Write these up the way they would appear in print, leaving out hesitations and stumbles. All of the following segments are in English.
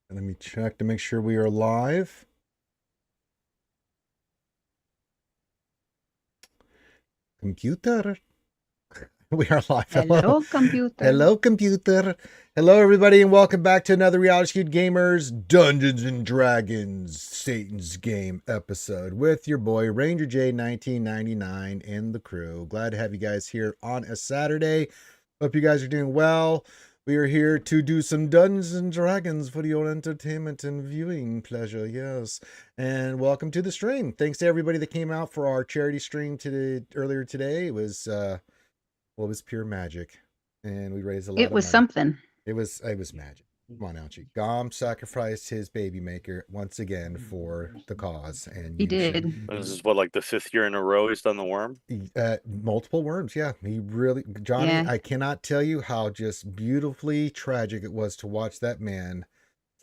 Let me check to make sure we are live. Computer. We are live. Hello, computer. Hello, computer. Hello, everybody, and welcome back to another Reality Skewed Gamers Dungeons and Dragons Satan's Game episode with your boy Ranger J 1999 and the crew. Glad to have you guys here on a Saturday. Hope you guys are doing well. We are here to do some Dungeons and Dragons for your entertainment and viewing pleasure, yes. And welcome to the stream. Thanks to everybody that came out for our charity stream earlier today. It was pure magic, and we raised a lot. It was something. It was magic. Come on, Ouchie. Gom sacrificed his baby maker once again for the cause, and He did. This is what, like the 5th year in a row he's done the worm? Multiple worms, yeah. He really, Johnny, Yeah. I cannot tell you how just beautifully tragic it was to watch that man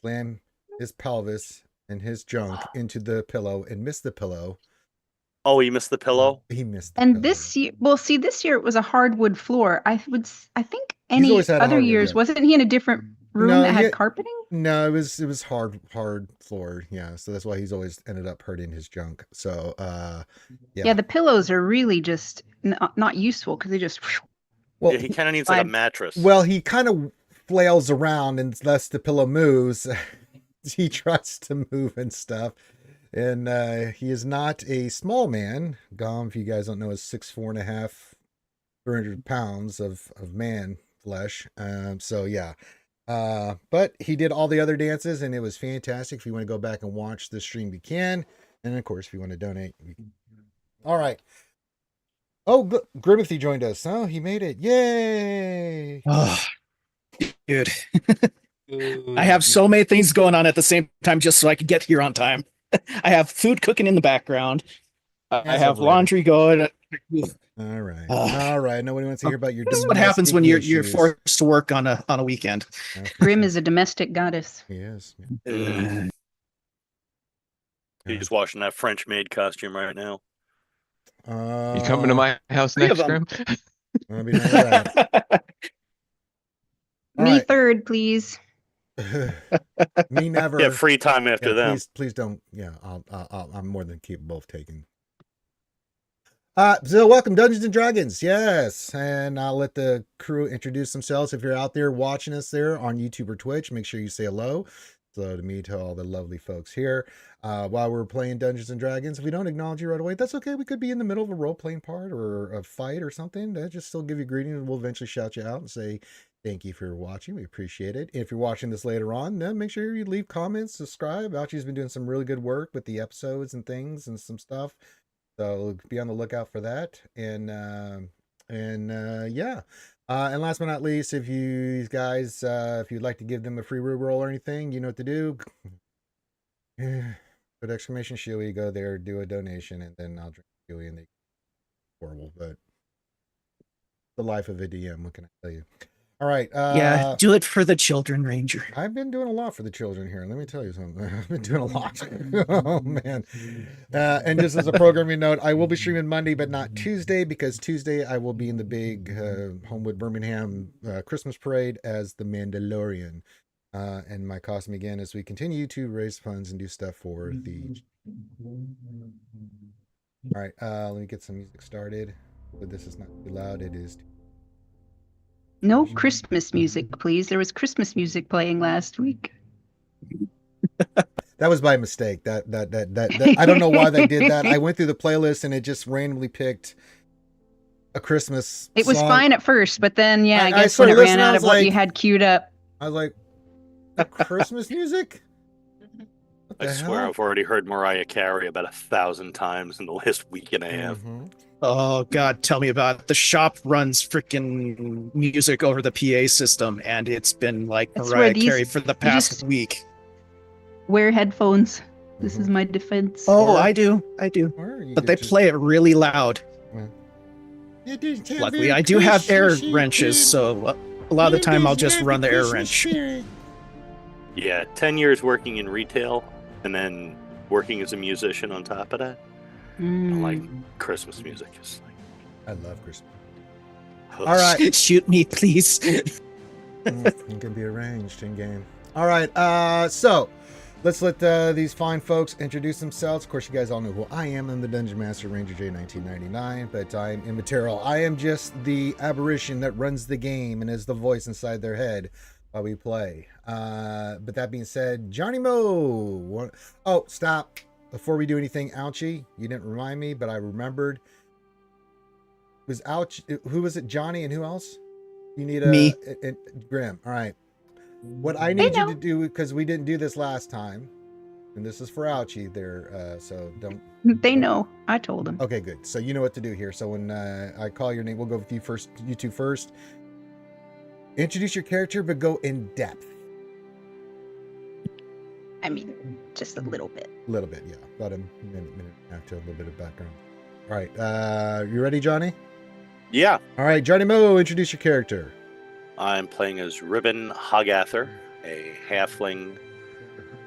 slam his pelvis and his junk into the pillow and miss the pillow. Oh, he missed the pillow? He missed the And pillow. this year, well, see, this year it was a hardwood floor. I think He's any always had a other hardwood, years, yeah. wasn't he in a different room No, that had he- carpeting? No, it was hard floor, yeah. So that's why he's always ended up hurting his junk. So Yeah, the pillows are really just not useful because they just. Yeah, he kind of needs like a Slide. mattress. Well, he kind of flails around unless the pillow moves. He tries to move and stuff. And he is not a small man. Gom, if you guys don't know, is 6'4.5", 300 pounds of man flesh. So yeah. But he did all the other dances, and it was fantastic. If you want to go back and watch the stream, you can. And of course, if you want to donate, you can. All right. Oh, Grimmothy joined us. Oh, he made it. Yay! Oh, dude. I have so many things going on at the same time just so I can get here on time. I have food cooking in the background. I have laundry going. All right. All right. Nobody wants to hear about your This is what happens when you're issues. forced to work on a weekend. Grimm is a domestic goddess. He is. He's washing that French maid costume right now. You coming to my house Three of next, them. Grim? I'll be nice of that. All Me right. third, please. Me never. Yeah, free time after Yeah, them. please don't. Yeah, I'm more than capable of taking. So welcome, Dungeons and Dragons. Yes, and I'll let the crew introduce themselves. If you're out there watching us there on YouTube or Twitch, make sure you say hello. Hello to me, to all the lovely folks here. While we're playing Dungeons and Dragons, if we don't acknowledge you right away, that's okay. We could be in the middle of a role-playing part or a fight or something. That just still give you greetings, and we'll eventually shout you out and say thank you for watching. We appreciate it. If you're watching this later on, then make sure you leave comments, subscribe. Ouchie's been doing some really good work with the episodes and things and some stuff. So be on the lookout for that. And yeah. And last but not least, if you guys, if you'd like to give them a free roll or anything, you know what to do. Put exclamation Shiwi, go there, do a donation, and then I'll drink Shiwi, and they horrible, but the life of a DM. What can I tell you? All right. Yeah, do it for the children, Ranger. I've been doing a lot for the children here. Let me tell you something. I've been doing a lot. Oh, man. And just as a programming note, I will be streaming Monday, but not Tuesday, because Tuesday I will be in the big Homewood Birmingham Christmas parade as the Mandalorian. And my costume again as we continue to raise funds and do stuff for the... All right. Let me get some music started. But this is not too loud. It is... No Christmas music, please. There was Christmas music playing last week. That was by mistake. That I don't know why they did that. I went through the playlist and it just randomly picked a Christmas It was song. fine at first, but then, yeah, I I guess started when it ran listening, I out was of what like- you had queued up. I was like, Christmas music? What I the swear hell? I've already heard Mariah Carey about 1,000 times in the last week and a half. Mhm. Oh God, tell me about it. The shop runs freaking music over the PA system, and it's been like That's where Mariah these- Carey for the past just- week. Wear headphones. This Mhm. is my defense. Oh, Or- I do. Or you But could they just- play it really loud. You did have Luckily, a I do have air Christmassy wrenches, spirit. so a lot of the time You I'll did just have run a the air Christmas wrench. spirit. Yeah, 10 years working in retail and then working as a musician on top of that. Mm. Like Christmas music is I love Christmas. like, All right. Shoot me, please. It can be arranged in game. All right. So let's let these fine folks introduce themselves. Of course, you guys all know who I am. I'm the Dungeon Master Ranger J1999, but I'm immaterial. I am just the aberration that runs the game and is the voice inside their head while we play. But that being said, JohnnyMo. Oh, stop. Before we do anything, Ouchie, you didn't remind me, but I remembered. Was who was it? Johnny and who else? You need me. Grimm. All right. What I need you to do, because we didn't do this last time, and this is for Ouchie there, so don't. They know. I told them. Okay, good. So you know what to do here. So when I call your name, we'll go with you first. You two first. Introduce your character, but go in depth. I mean, just a little bit. A little bit, yeah. About a minute after a little bit of background. All right. You ready, Johnny? Yeah. All right, JohnnyMo, introduce your character. I'm playing as Ribin Hoggather, a halfling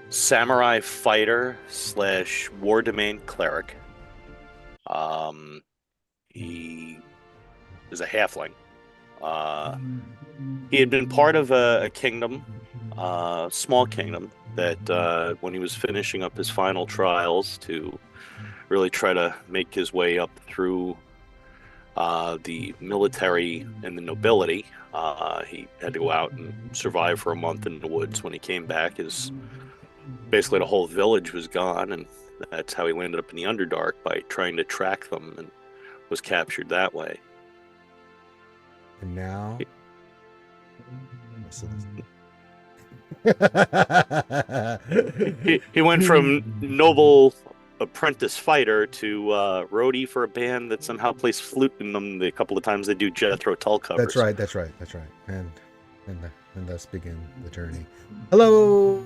samurai fighter / war domain cleric. He is a halfling. He had been part of a kingdom, small kingdom, that when he was finishing up his final trials to really try to make his way up through the military and the nobility, he had to go out and survive for a month in the woods. When he came back, basically the whole village was gone, and that's how he landed up in the Underdark, by trying to track them, and was captured that way. And now... he went from noble apprentice fighter to roadie for a band that somehow plays flute in them the couple of times they do Jethro Tull covers. That's right. And thus begin the journey. Hello,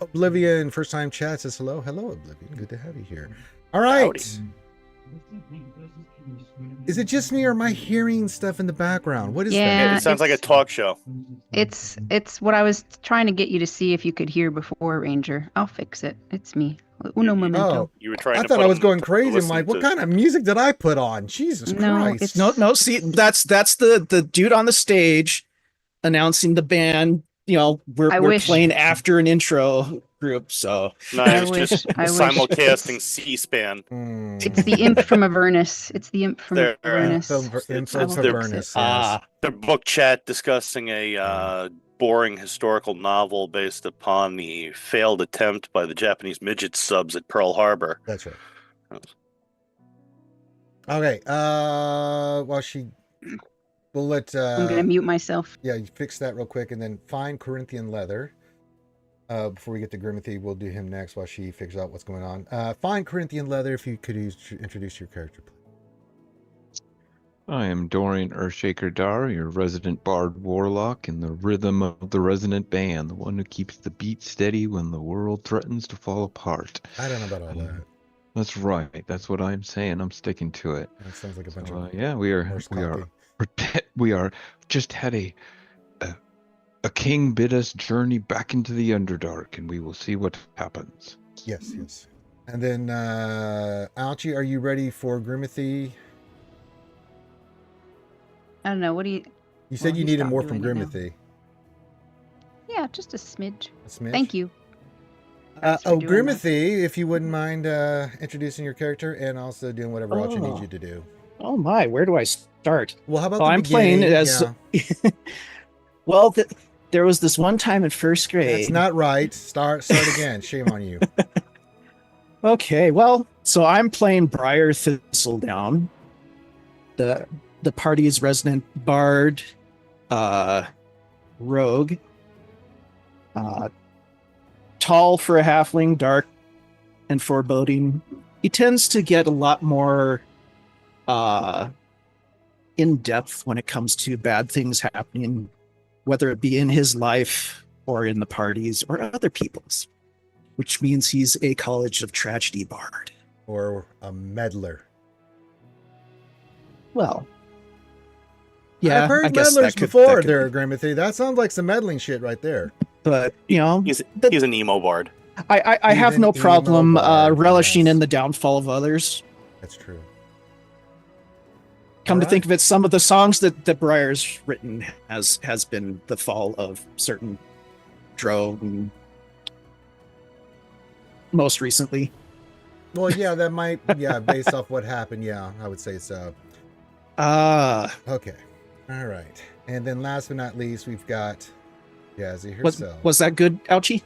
Oblivion. First time chat says hello. Hello, Oblivion. Good to have you here. All right. Howdy. Is it just me, or am I hearing stuff in the background? What is Yeah. It sounds like a talk show. It's what I was trying to get you to see if you could hear before, Ranger. I'll fix it. It's me. Uno momento. Oh, You were trying I to thought put I was them going to crazy. I'm listen like, what to- kind of music did I put on? Jesus No, Christ. it's- No, see, that's the dude on the stage announcing the band. You know, I we're wish. playing after an intro group, so No, I it's wish- just I wish. simulcasting C-SPAN. It's the imp from Avernus. It's the imp from There, Avernus. It's I will Info their- fix Avernus, it. yes. The book chat discussing a boring historical novel based upon the failed attempt by the Japanese midget subs at Pearl Harbor. That's right. Okay. We'll let. I'm gonna mute myself. Yeah, you fix that real quick, and then find Corinthian leather. Before we get to Grimothy, we'll do him next while she figures out what's going on. Find Corinthian leather. If you could introduce your character, please. I am Dorian Earthshaker Dahr, your resident bard warlock in the rhythm of the Resonant Band, the one who keeps the beat steady when the world threatens to fall apart. I don't know about all that. That's right. That's what I'm saying. I'm sticking to it. That sounds like a bunch So, of yeah, horse we are just had a king bid us journey back into the Underdark, and we will see what happens. Yes. And then, Ouchie, are you ready for Grimothy? I don't know. What do you? You said Well, you he needed stopped more from doing it now. Grimothy. Yeah, just a smidge. A smidge? Thank you. Thanks for doing that. Grimothy, if you wouldn't mind introducing your character and also doing whatever else you need you to do. oh my, where do I start? Well, how about Well, the I'm playing beginning? as Yeah, well. There was this one time in first grade. that's not right. Start again. Shame on you. Okay, well, so I'm playing Briar Thistledown, the party's resident bard, rogue, tall for a halfling, dark and foreboding. He tends to get a lot more in depth when it comes to bad things happening, whether it be in his life or in the parties or other people's, which means he's a College of Tragedy bard. Or a meddler. Well, yeah, I've heard I guess meddlers that could, before that could there, be. Grimothy. That sounds like some meddling shit right there. But you know, He's an emo bard. I have He's no an emo problem bard, relishing yes. in the downfall of others. That's true. Come to Alright. think of it, some of the songs that Briar's written has been the fall of certain Drow most recently. Well, yeah, that might, yeah, based off what happened, yeah, I would say so. Okay. All right. And then last but not least, we've got Jazzy herself. Was that good, Ouchie?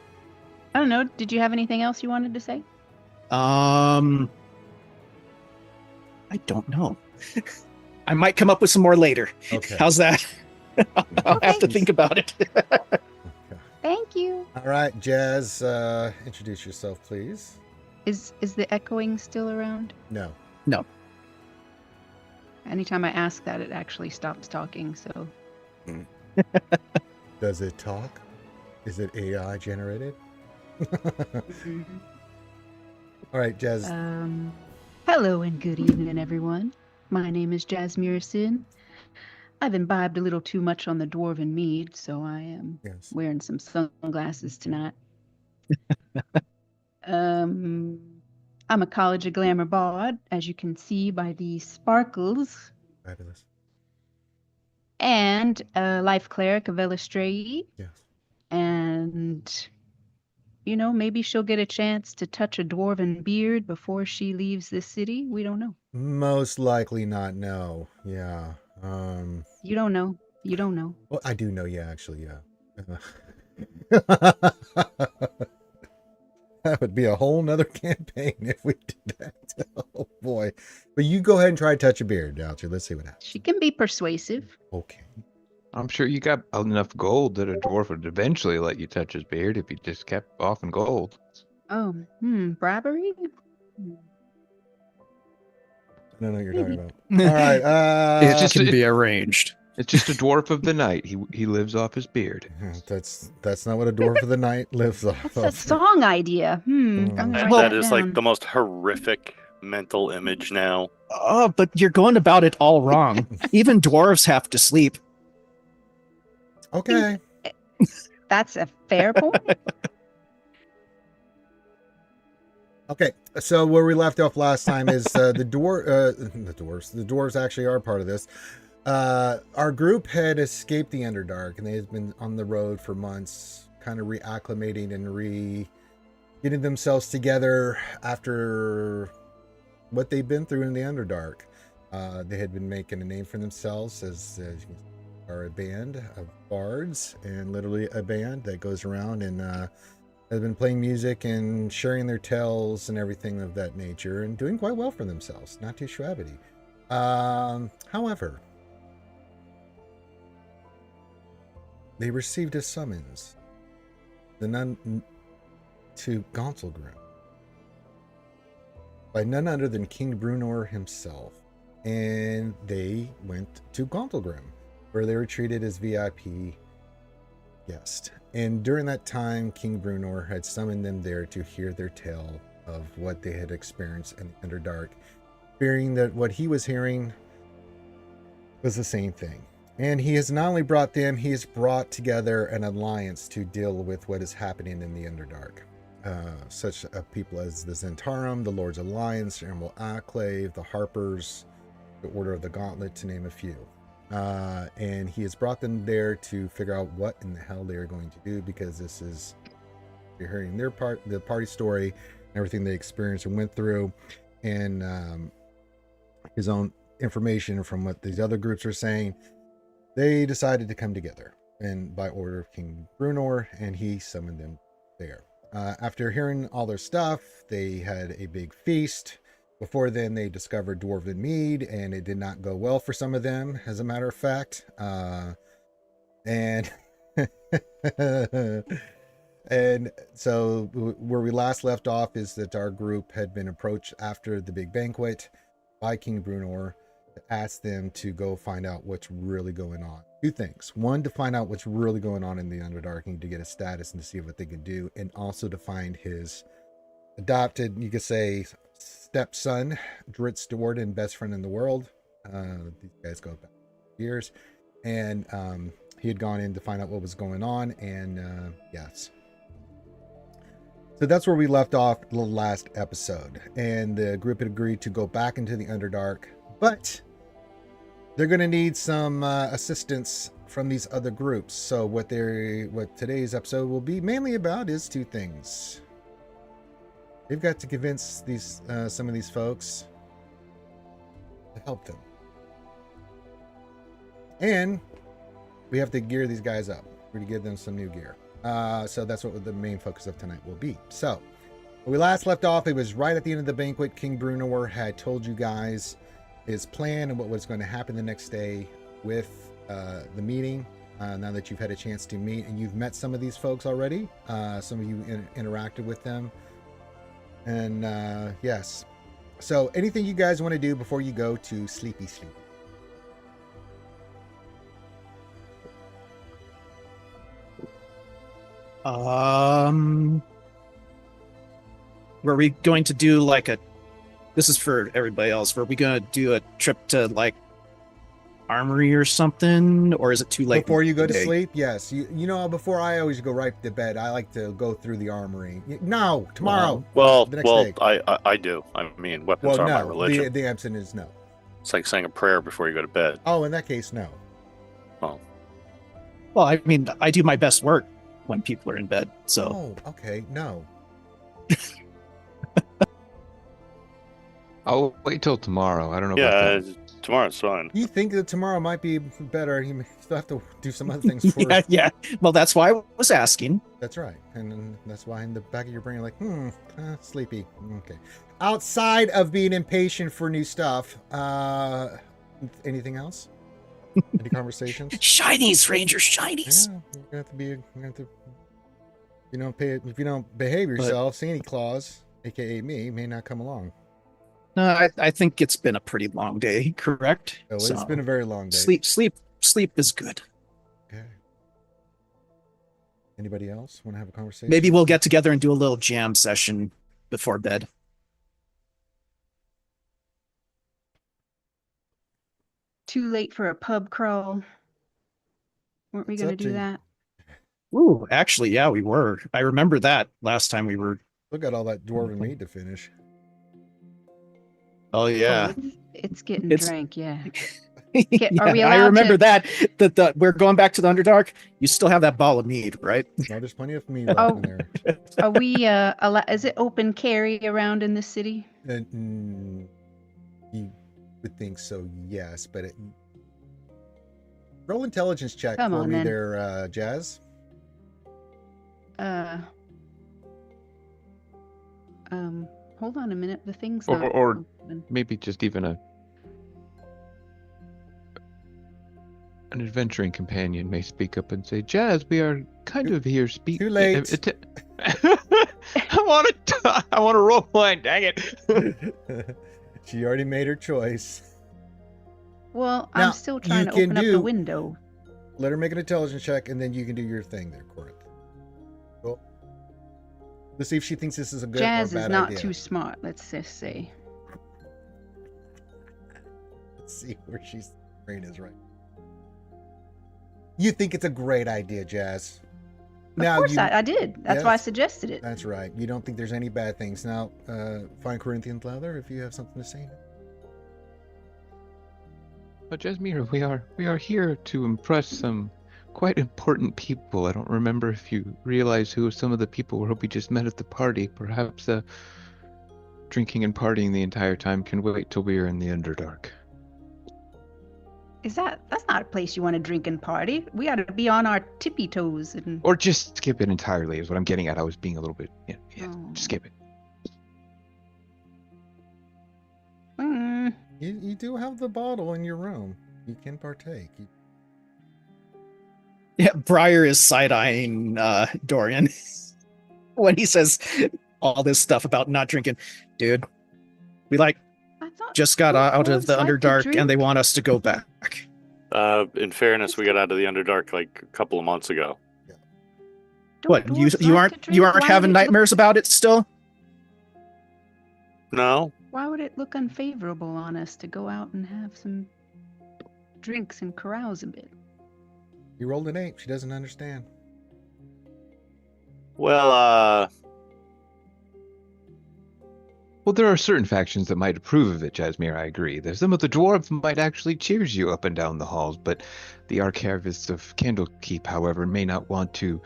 I don't know. Did you have anything else you wanted to say? I don't know. I might come up with some more later. Okay. How's that? I'll have to think about it. Okay. Thank you. All right, Jazz, introduce yourself, please. Is the echoing still around? No. No. Anytime I ask that, it actually stops talking. So. Does it talk? Is it AI generated? All right, Jazz. Hello and good evening, everyone. My name is Jazmyra Synn. I've imbibed a little too much on the dwarven mead, so I am wearing some sunglasses tonight. I'm a College of Glamour bard, as you can see by the sparkles. Fabulous. And a life cleric of Elistrae. Yes. And, you know, maybe she'll get a chance to touch a dwarven beard before she leaves this city. We don't know. Most likely not, no. Yeah. You don't know. You don't know. Well, I do know, yeah, actually, yeah. That would be a whole nother campaign if we did that. Oh boy. But you go ahead and try to touch a beard, Ouchie. Let's see what happens. She can be persuasive. Okay. I'm sure you got enough gold that a dwarf would eventually let you touch his beard if he just kept offering gold. Oh, bribery? I don't know what you're talking about. All right. It can be arranged. It's just a dwarf of the night. He lives off his beard. That's not what a dwarf of the night lives off. That's a song idea. I'm gonna write That that is down. like the most horrific mental image now. Oh, but you're going about it all wrong. Even dwarves have to sleep. Okay. That's a fair point. Okay, so where we left off last time is the dwarves actually are part of this. Our group had escaped the Underdark, and they had been on the road for months, kind of reacclimating and getting themselves together after what they've been through in the Underdark. They had been making a name for themselves as you can see, are a band of bards, and literally a band that goes around and have been playing music and sharing their tales and everything of that nature, and doing quite well for themselves. Not too shabby. However, they received a summons to Gauntlgrim by none other than King Bruenor himself, and they went to Gauntlgrim, where they were treated as VIP guests. And during that time, King Bruenor had summoned them there to hear their tale of what they had experienced in the Underdark, fearing that what he was hearing was the same thing. And he has not only brought them, he has brought together an alliance to deal with what is happening in the Underdark. Such people as the Zentarum, the Lord's Alliance, Emerald Acclave, the Harpers, the Order of the Gauntlet, to name a few. And he has brought them there to figure out what in the hell they are going to do, because this is, you're hearing the party story, everything they experienced and went through, and his own information from what these other groups are saying. They decided to come together, and by order of King Bruenor, and he summoned them there. After hearing all their stuff, they had a big feast. Before then, they discovered dwarven mead, and it did not go well for some of them, as a matter of fact. And and so where we last left off is that our group had been approached after the big banquet by King Bruenor to ask them to go find out what's really going on. Two things. One, to find out what's really going on in the Underdark, to get a status and to see what they can do, and also to find his adopted, you could say, stepson, Dritz Do'Urden, best friend in the world. These guys go back years, and he had gone in to find out what was going on, and yes. So that's where we left off the last episode, and the group had agreed to go back into the Underdark, but they're going to need some assistance from these other groups. So what today's episode will be mainly about is two things. They've got to convince these some of these folks to help them, and we have to gear these guys up. We're to give them some new gear. So that's what the main focus of tonight will be. So when we last left off, it was right at the end of the banquet. King Brunor had told you guys his plan and what was going to happen the next day with the meeting. Now that you've had a chance to meet, and you've met some of these folks already, some of you interacted with them. And yes. So anything you guys want to do before you go to sleepy sleep? Were we going to do like this is for everybody else, were we going to do a trip to like armory or something, or is it too late before you go to sleep? Yes. You know, before I always go right to bed, I like to go through the armory. No, tomorrow. The next day. I do. I mean, weapons are my religion. The answer is no. It's like saying a prayer before you go to bed. Oh, in that case, no. Oh. Well, I mean, I do my best work when people are in bed, so. Oh, okay, no. I'll wait till tomorrow. I don't know about that. Tomorrow's fine. You think that tomorrow might be better? You still have to do some other things first. Yeah. Well, that's why I was asking. That's right. And that's why in the back of your brain, you're like, sleepy. Okay. Outside of being impatient for new stuff, anything else? Any conversations? Shinies, Ranger, shinies. Yeah, you're gonna have to if you don't behave yourself, Santa Claus, aka me, may not come along. No, I think it's been a pretty long day, correct? Oh, it's been a very long day. Sleep is good. Okay. Anybody else want to have a conversation? Maybe we'll get together and do a little jam session before bed. Too late for a pub crawl. Weren't we going to do that? Ooh, actually, yeah, we were. I remember that last time we were. Look at all that dwarven meat to finish. Oh yeah, it's getting drank. Yeah. Are we allowed I remember that we're going back to the Underdark. You still have that ball of meat, right? No, there's plenty of meat left in there. Are we is it open carry around in the city? You would think so, yes, but roll intelligence check for me there, Jazz. Hold on a minute. The thing's or maybe just even an adventuring companion may speak up and say, Jazz, we are kind of here speaking. Too late. I want to roll line, dang it. She already made her choice. Well, now, I'm still trying to open up the window. Let her make an intelligence check, and then you can do your thing there, Corinth. Cool. Let's see if she thinks this is a good Jazz or bad is not idea. Too smart, let's just say. Let's see where she's brain is right. You think it's a great idea, Jazz. Of course I did. That's why I suggested it. That's right. You don't think there's any bad things. Now, find Corinthian leather if you have something to say. But Jazmyra, we are here to impress some quite important people. I don't remember if you realize who some of the people were we just met at the party. Perhaps drinking and partying the entire time can wait till we are in the Underdark. That's not a place you want to drink and party. We got to be on our tippy toes or just skip it entirely is what I'm getting at. I was being a little bit just skip it. You do have the bottle in your room. You can partake. Yeah, Briar is side-eyeing Dorian when he says all this stuff about not drinking. Dude, we just got out of the Underdark and they want us to go back. In fairness, we got out of the Underdark like a couple of months ago. Yeah. What, you aren't having nightmares about it still? No. Why would it look unfavorable on us to go out and have some drinks and carouse a bit? You rolled an 8. She doesn't understand. Well, Well, there are certain factions that might approve of it, Jazmyra, I agree. There's some of the dwarves might actually cheers you up and down the halls, but the Archivists of Candlekeep, however, may not want to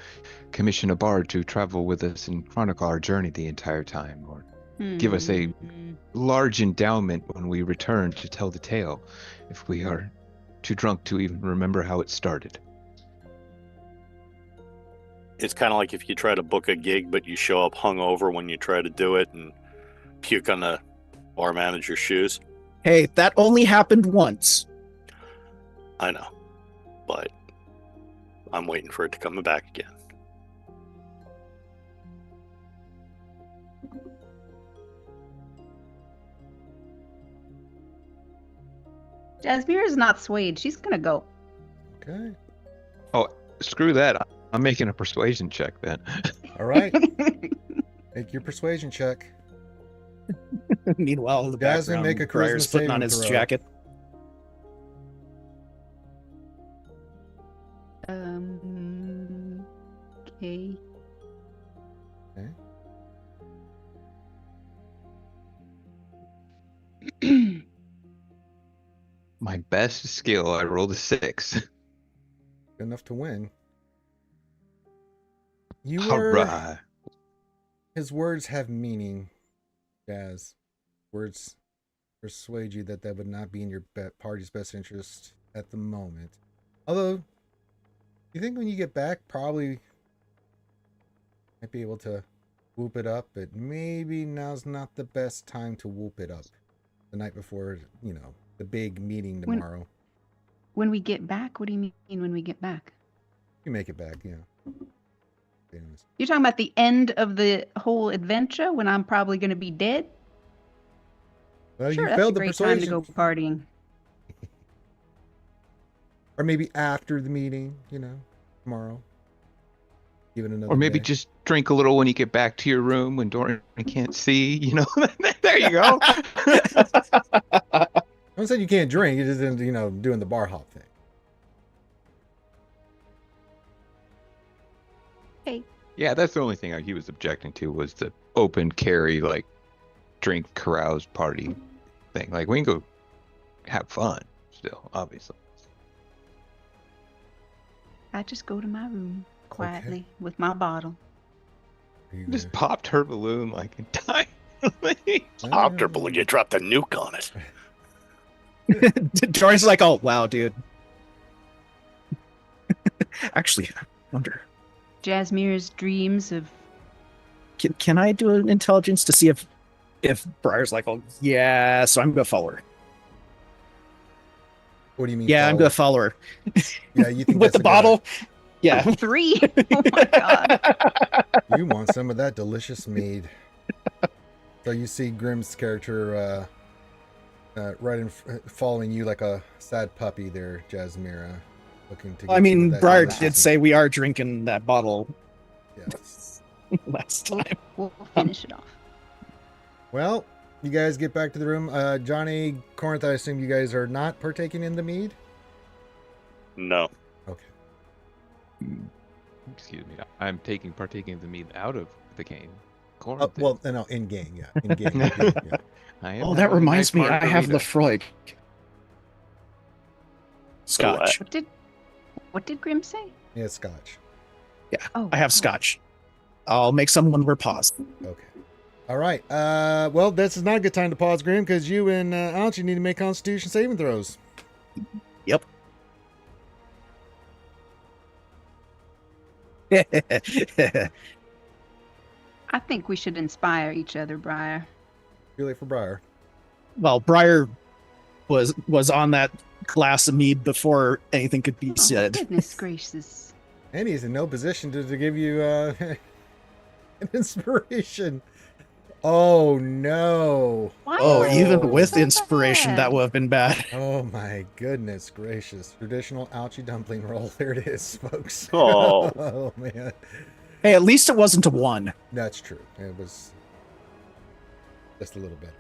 commission a bard to travel with us and chronicle our journey the entire time, or give us a large endowment when we return to tell the tale, if we are too drunk to even remember how it started. It's kind of like if you try to book a gig, but you show up hungover when you try to do it and puke on the bar manager's shoes. Hey, that only happened once. I know, but I'm waiting for it to come back again. Jazmyra's not swayed. She's gonna go. Okay. Oh, screw that. I'm making a persuasion check then. All right. Make your persuasion check. Meanwhile, in the background, make a charisma Briar's putting on his saving throw. jacket. Okay. My best skill, I rolled a 6. Good enough to win. You All were... right. His words have meaning, Jazz. Words persuade you that would not be in your party's best interest at the moment. Although, you think when you get back, probably might be able to whoop it up, but maybe now's not the best time to whoop it up. The night before, you know, the big meeting tomorrow. When we get back? What do you mean when we get back? You make it back, yeah. You're talking about the end of the whole adventure when I'm probably going to be dead? Well, sure, you that's failed a the great persuasion. time to go partying. Or maybe after the meeting, you know, tomorrow. Even another Or maybe day. just drink a little when you get back to your room when Dorian can't see, you know. There you go. I said you can't drink, you just, you know, doing the bar hop thing. Hey. Yeah, that's the only thing he was objecting to was the open carry, like, drink, carouse, party thing. Like, we can go have fun still, obviously. I just go to my room quietly with my bottle. Just popped her balloon like entirely. Popped her balloon, you dropped a nuke on it. Dorian's like, oh, wow, dude. Actually, I wonder. Jazmyra's dreams of... Can I do an intelligence to see if Briar's like, oh, yeah, so I'm going to follow her. What do you mean? Yeah, I'm going to follow her. Yeah, you think with the bottle? Yeah. 3. Oh my god. You want some of that delicious mead. So you see Grimm's character following you like a sad puppy there, Jazmyra. Looking to. I mean, Briar did say we are drinking that bottle. Yes. Last time. We'll finish it off. Well, you guys get back to the room. Johnny, Corinth, I assume you guys are not partaking in the mead? No. Okay. Excuse me. I'm partaking of the mead out of the cane. Well, no, in game, yeah. In game. Yeah. Oh, that reminds me. I have Lefroy. Scotch. What did Grimm say? Yeah, Scotch. Yeah, I have Scotch. I'll make some when we're paused. Okay. All right. Well, this is not a good time to pause, Grimm, because you and Ouchie need to make Constitution saving throws. Yep. I think we should inspire each other, Briar. Too late for Briar. Well, Briar was on that glass of mead before anything could be said. Goodness gracious. And he's in no position to give you an inspiration. Oh, no. Why even with so inspiration, bad? that would have been bad. Oh, my goodness gracious. Traditional Ouchie dumpling roll. There it is, folks. Oh. Oh, man. Hey, at least it wasn't a 1. That's true. It was just a little bit.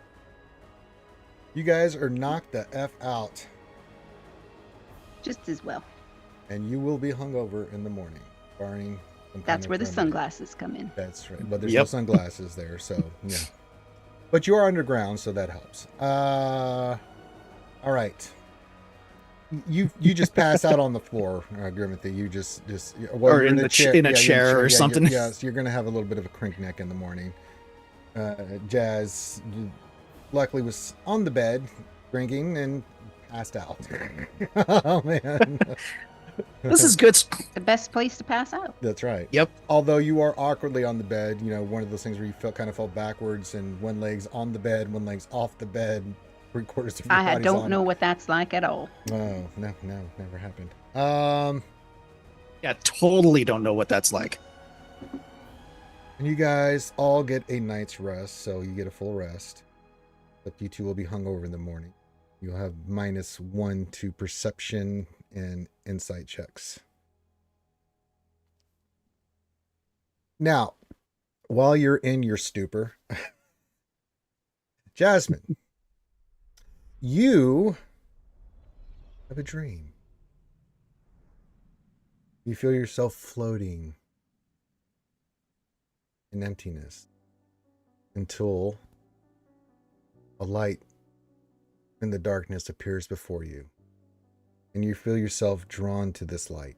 You guys are knocked the F out. Just as well. And you will be hungover in the morning, barring some That's kind where of the remedy. sunglasses come in. That's right. But there's no sunglasses there, so yeah. But you are underground, so that helps. All right. You just pass out on the floor, Grimothy. You just well, or in a chair or something. Yes, you're gonna have a little bit of a crink neck in the morning. Jazz luckily was on the bed drinking and passed out. Oh man. This is good. The best place to pass out. That's right. Yep. Although you are awkwardly on the bed, one of those things where you kind of fell backwards and one leg's on the bed, one leg's off the bed, 3/4 of your body's I don't on know it. what that's like at all. Oh, no, never happened. Yeah, totally don't know what that's like. And you guys all get a night's rest, so you get a full rest. But you two will be hungover in the morning. You'll have -1 to perception and insight checks. Now, while you're in your stupor, Jasmine, you have a dream. You feel yourself floating in emptiness until a light in the darkness appears before you, and you feel yourself drawn to this light.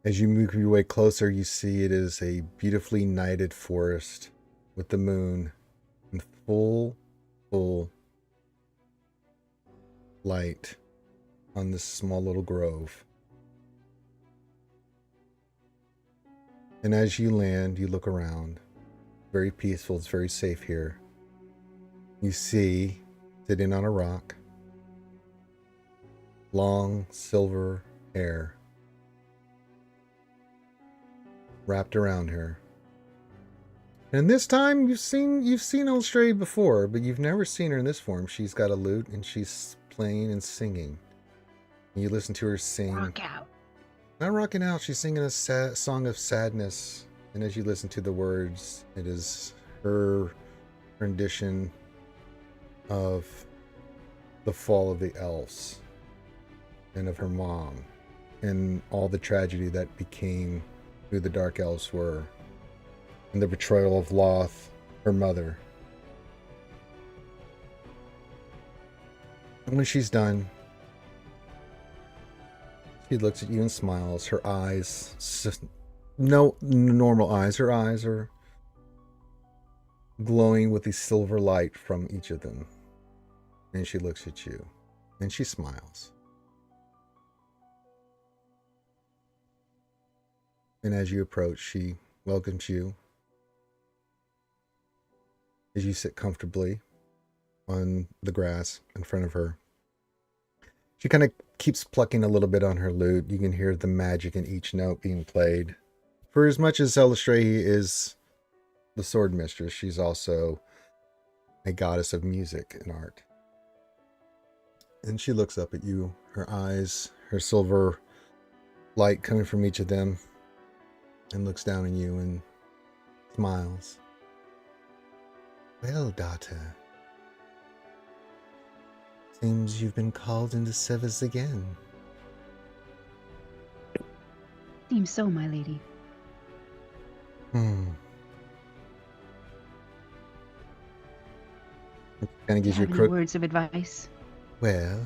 As you move your way closer, you see it is a beautifully nighted forest with the moon in full light on this small little grove. And as you land, you look around. Very peaceful, it's very safe here. You see, sitting on a rock, long silver hair wrapped around her. And this time you've seen Illustrated before, but you've never seen her in this form. She's got a lute and she's playing and singing. And you listen to her sing. Rock out. Not rocking out, she's singing a song of sadness. And as you listen to the words, it is her rendition of the fall of the elves and of her mom and all the tragedy that became who the Dark Elves were and the betrayal of Loth, her mother. And when she's done, she looks at you and smiles. Her eyes, no normal eyes, her eyes are glowing with the silver light from each of them. And she looks at you and she smiles. And as you approach, she welcomes you as you sit comfortably on the grass in front of her. She kind of keeps plucking a little bit on her lute. You can hear the magic in each note being played. For as much as Elestrahi is the sword mistress, she's also a goddess of music and art. And she looks up at you, her eyes, her silver light coming from each of them, and looks down at you and smiles. Well, daughter, seems you've been called into service again. Seems so, my lady. It kind of gives you a Any words of advice? Well,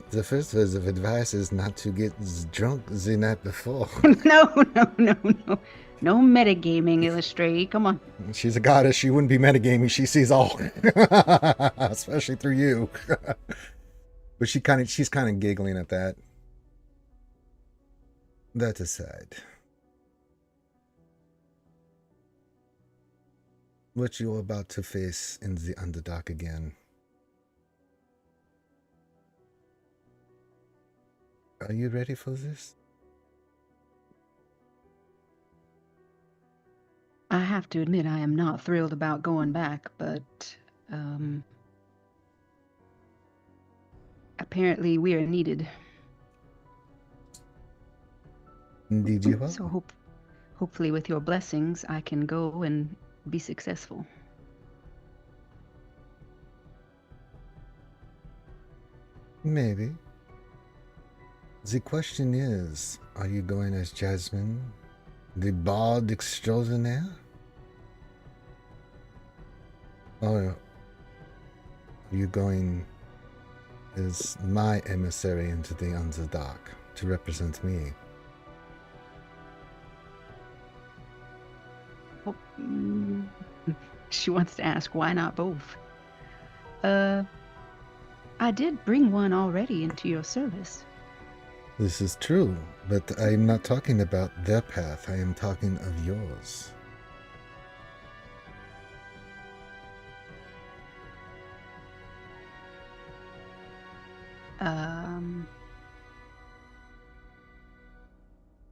the first words of advice is not to get drunk the night before. No. No metagaming, Illustrate. Come on. She's a goddess. She wouldn't be metagaming. She sees all, especially through you. But she's kind of giggling at that. That aside, what you're about to face in the Underdark again. Are you ready for this? I have to admit I am not thrilled about going back, but apparently we are needed. Indeed you are. So hopefully with your blessings I can go and be successful. Maybe. The question is, are you going as Jasmine, the bard extraordinaire? Oh, are you going as my emissary into the Underdark to represent me? Oh, she wants to ask why not both. I did bring one already into your service. This is true, but I am not talking about their path. I am talking of yours.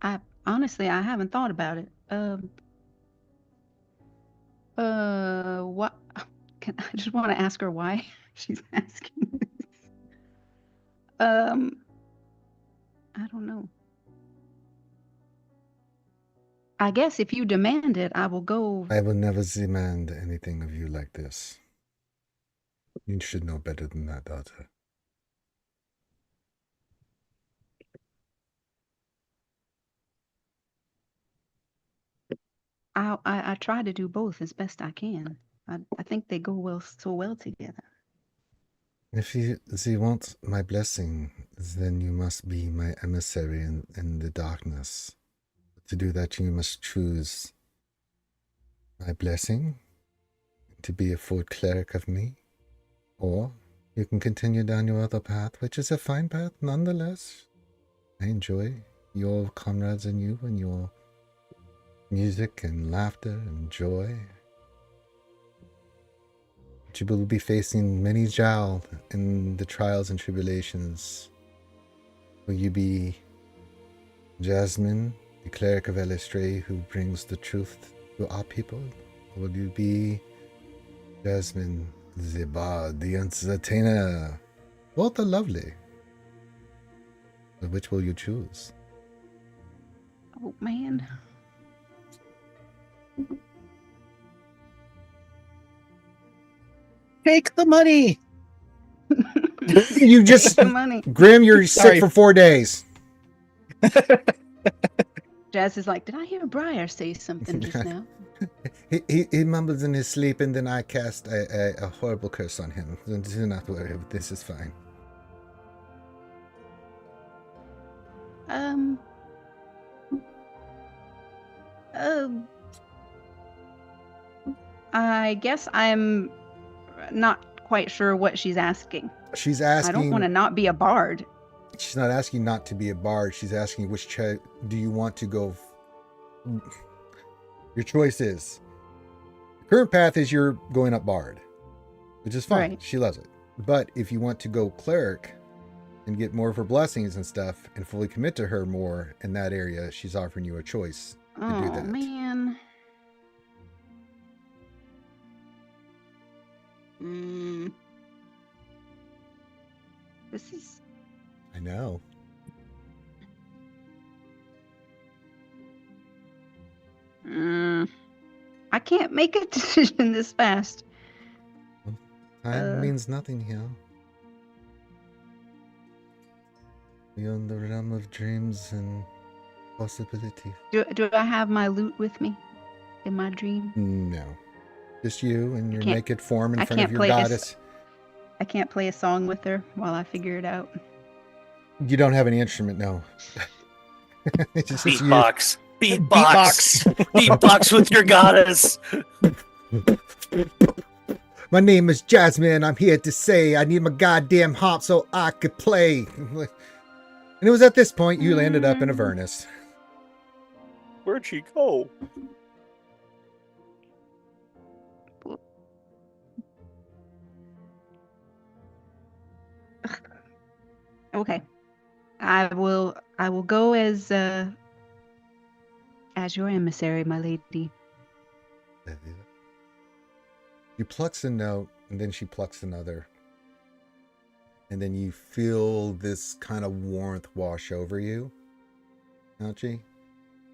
I honestly, I haven't thought about it. What? I just want to ask her why she's asking this. I don't know. I guess if you demand it, I will go. I will never demand anything of you like this. You should know better than that, daughter. I try to do both as best I can. I think they go so well together. If you want my blessing, then you must be my emissary in the darkness. To do that, you must choose my blessing, to be a full cleric of me, or you can continue down your other path, which is a fine path nonetheless. I enjoy your comrades and you and your music and laughter and joy. But you will be facing many Drow in the trials and tribulations. Will you be Jasmine, the cleric of Elistray, who brings the truth to our people? Or will you be Jasmine, the bard, the entertainer? Both are lovely. But which will you choose? Oh, man. Take the money. You just Take the money. Grimm, you're sick for 4 days. Jazz is like, did I hear Briar say something just now? He mumbles in his sleep, and then I cast a horrible curse on him. Do not worry, this is fine. I guess I'm not quite sure what she's asking. She's asking. I don't want to not be a bard. She's not asking not to be a bard. She's asking which do you want to go. Your choice is. The current path is you're going up bard, which is fine. Right. She loves it. But if you want to go cleric and get more of her blessings and stuff and fully commit to her more in that area, she's offering you a choice to do that. Oh, man. This is... I know. I can't make a decision this fast. Well, time means nothing here. Beyond the realm of dreams and possibility. Do I have my lute with me in my dream? No. Just you and your naked form in front of your goddess. I can't play a song with her while I figure it out. You don't have any instrument, no. It's just beatbox. Beatbox. Beatbox with your goddess. My name is Jasmine. I'm here to say I need my goddamn harp so I could play. And it was at this point you landed up in Avernus. Where'd she go? Okay. I will go as your emissary, my lady. She plucks a note, and then she plucks another. And then you feel this kind of warmth wash over you, Ouchie.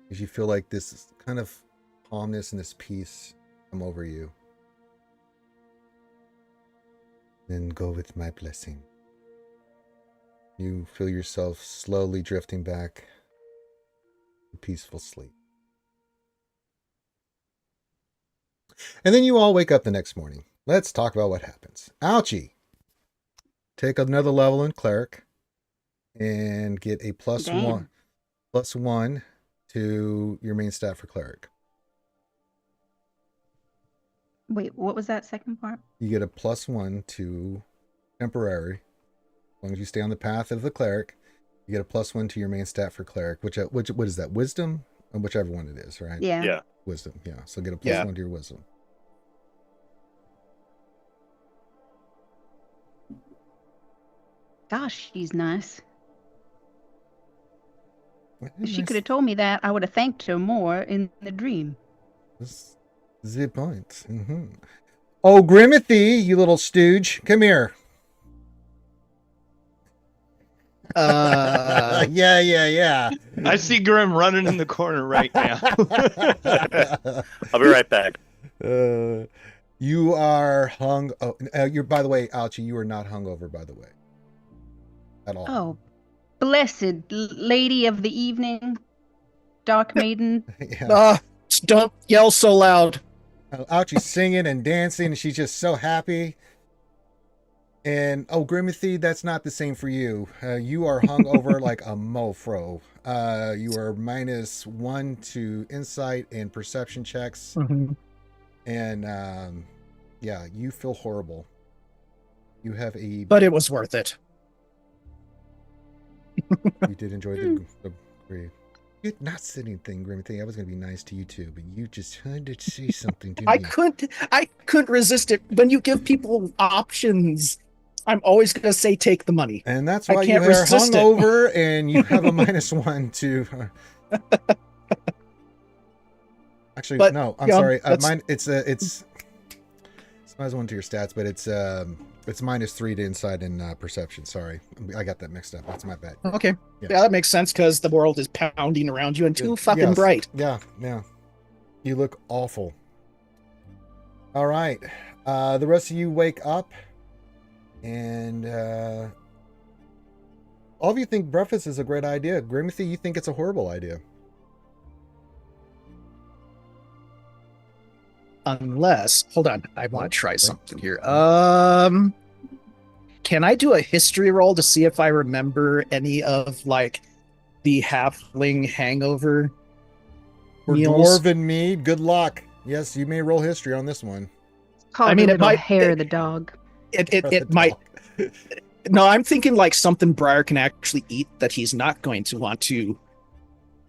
As you feel like this kind of calmness and this peace come over you. Then go with my blessing. You feel yourself slowly drifting back to peaceful sleep. And then you all wake up the next morning. let's talk about what happens. Ouchie. Take another level in cleric and get a +1 to your main stat for cleric. Wait, what was that second part? You get a +1 to temporary. As long as you stay on the path of the cleric, you get a +1 to your main stat for cleric. What is that? Wisdom? Or whichever one it is, right? Yeah. Wisdom. Yeah. So get a +1 to your wisdom. Gosh, she's nice. If she Nice. could have told me that, I would have thanked her more in the dream. That's the point. Oh, Grimothy, you little stooge, come here. Yeah. I see Grimm running in the corner right now. I'll be right back. You are hung. Oh, you're. By the way, Ouchie, you are not hungover. By the way, at all. Oh, blessed lady of the evening, dark maiden. Yeah. Don't yell so loud. Ouchie's singing and dancing, and she's just so happy. And Grimothy, that's not the same for you. You are hung over like a mofro. You are -1 to insight and perception checks. And yeah, you feel horrible. You have But it was worth it. You did enjoy the You're not saying anything, Grimothy. I was going to be nice to you too, but you just had to say something, didn't you? I couldn't resist it. When you give people options, I'm always going to say take the money. And that's why you are hungover and you have a -1 to. Actually, but, no, I'm sorry. Mine, it's -1 to your stats, but it's -3 to insight and perception. Sorry, I got that mixed up. That's my bad. Okay, yeah, that makes sense because the world is pounding around you and too fucking bright. Yeah. You look awful. All right, the rest of you wake up, and all of you think breakfast is a great idea. Grimothy, you think it's a horrible idea. Unless, hold on, I want to try something here. Can I do a history roll to see if I remember any of like the halfling hangover meals? Dwarven mead. Good luck. Yes, you may roll history on this one. It might hair the dog. It might. No, I'm thinking like something Briar can actually eat that he's not going to want to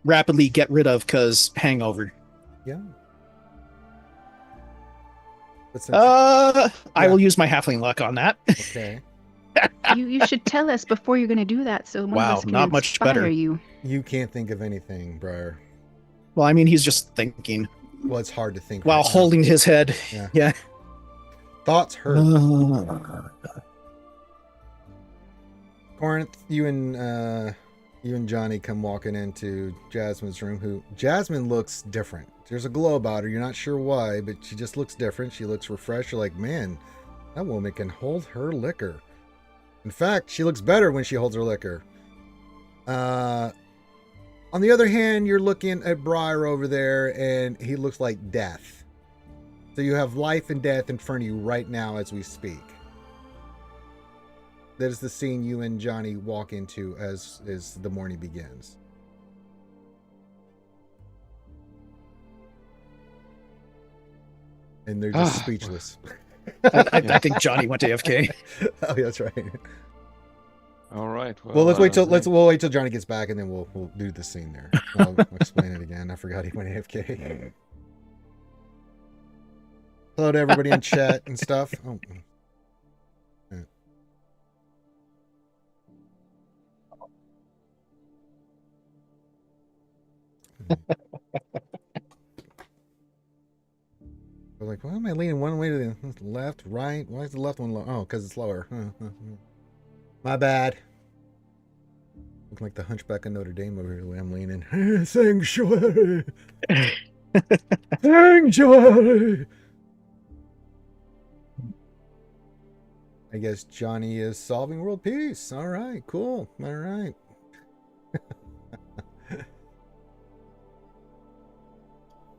rapidly get rid of because hangover. Yeah. I will use my halfling luck on that. Okay. You should tell us before you're going to do that, so one of us can not much better. You. You can't think of anything, Briar. Well, I mean, he's just thinking. Well, it's hard to think while holding his head. Yeah. Thoughts hurt. Corinth, you and Johnny come walking into Jasmine's room. Jasmine looks different. There's a glow about her. You're not sure why, but she just looks different. She looks refreshed. You're like, man, that woman can hold her liquor. In fact, she looks better when she holds her liquor. On the other hand, you're looking at Briar over there, and he looks like death. So you have life and death in front of you right now as we speak. That is the scene you and Johnny walk into as the morning begins. And they're just speechless. I think Johnny went to AFK. Oh, yeah, that's right. All right. Well, let's wait till Johnny gets back, and then we'll do the scene there. I'll explain it again. I forgot he went AFK. Hello to everybody in chat and stuff. Oh. I was like, why am I leaning one way to the left, right? Why is the left one low? Oh, because it's lower. My bad. Look like the Hunchback of Notre Dame over here the way I'm leaning. Sanctuary! Sanctuary! I guess Johnny is solving world peace. All right, cool. All right.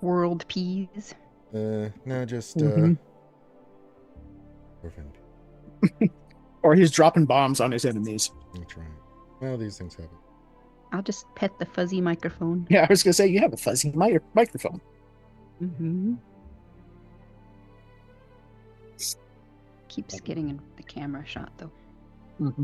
World peas. No, just Or he's dropping bombs on his enemies. That's right. Well, these things happen. I'll just pet the fuzzy microphone. Yeah, I was gonna say you have a fuzzy microphone. Mm-hmm. Keeps getting in the camera shot though. Mm-hmm.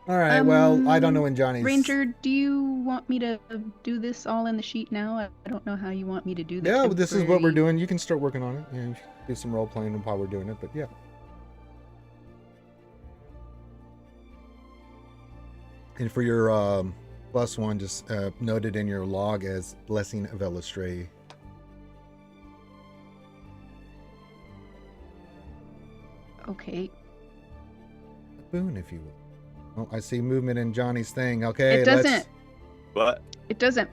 All right. Well, I don't know when Johnny's. Ranger, do you want me to do this all in the sheet now? I don't know how you want me to do that. Yeah, this is what we're doing. You can start working on it and do some role playing while we're doing it. But yeah. And for your +1, just note it in your log as Blessing of Elistray. Okay. A boon, if you will. Oh, I see movement in Johnny's thing. Okay, it doesn't. What? It doesn't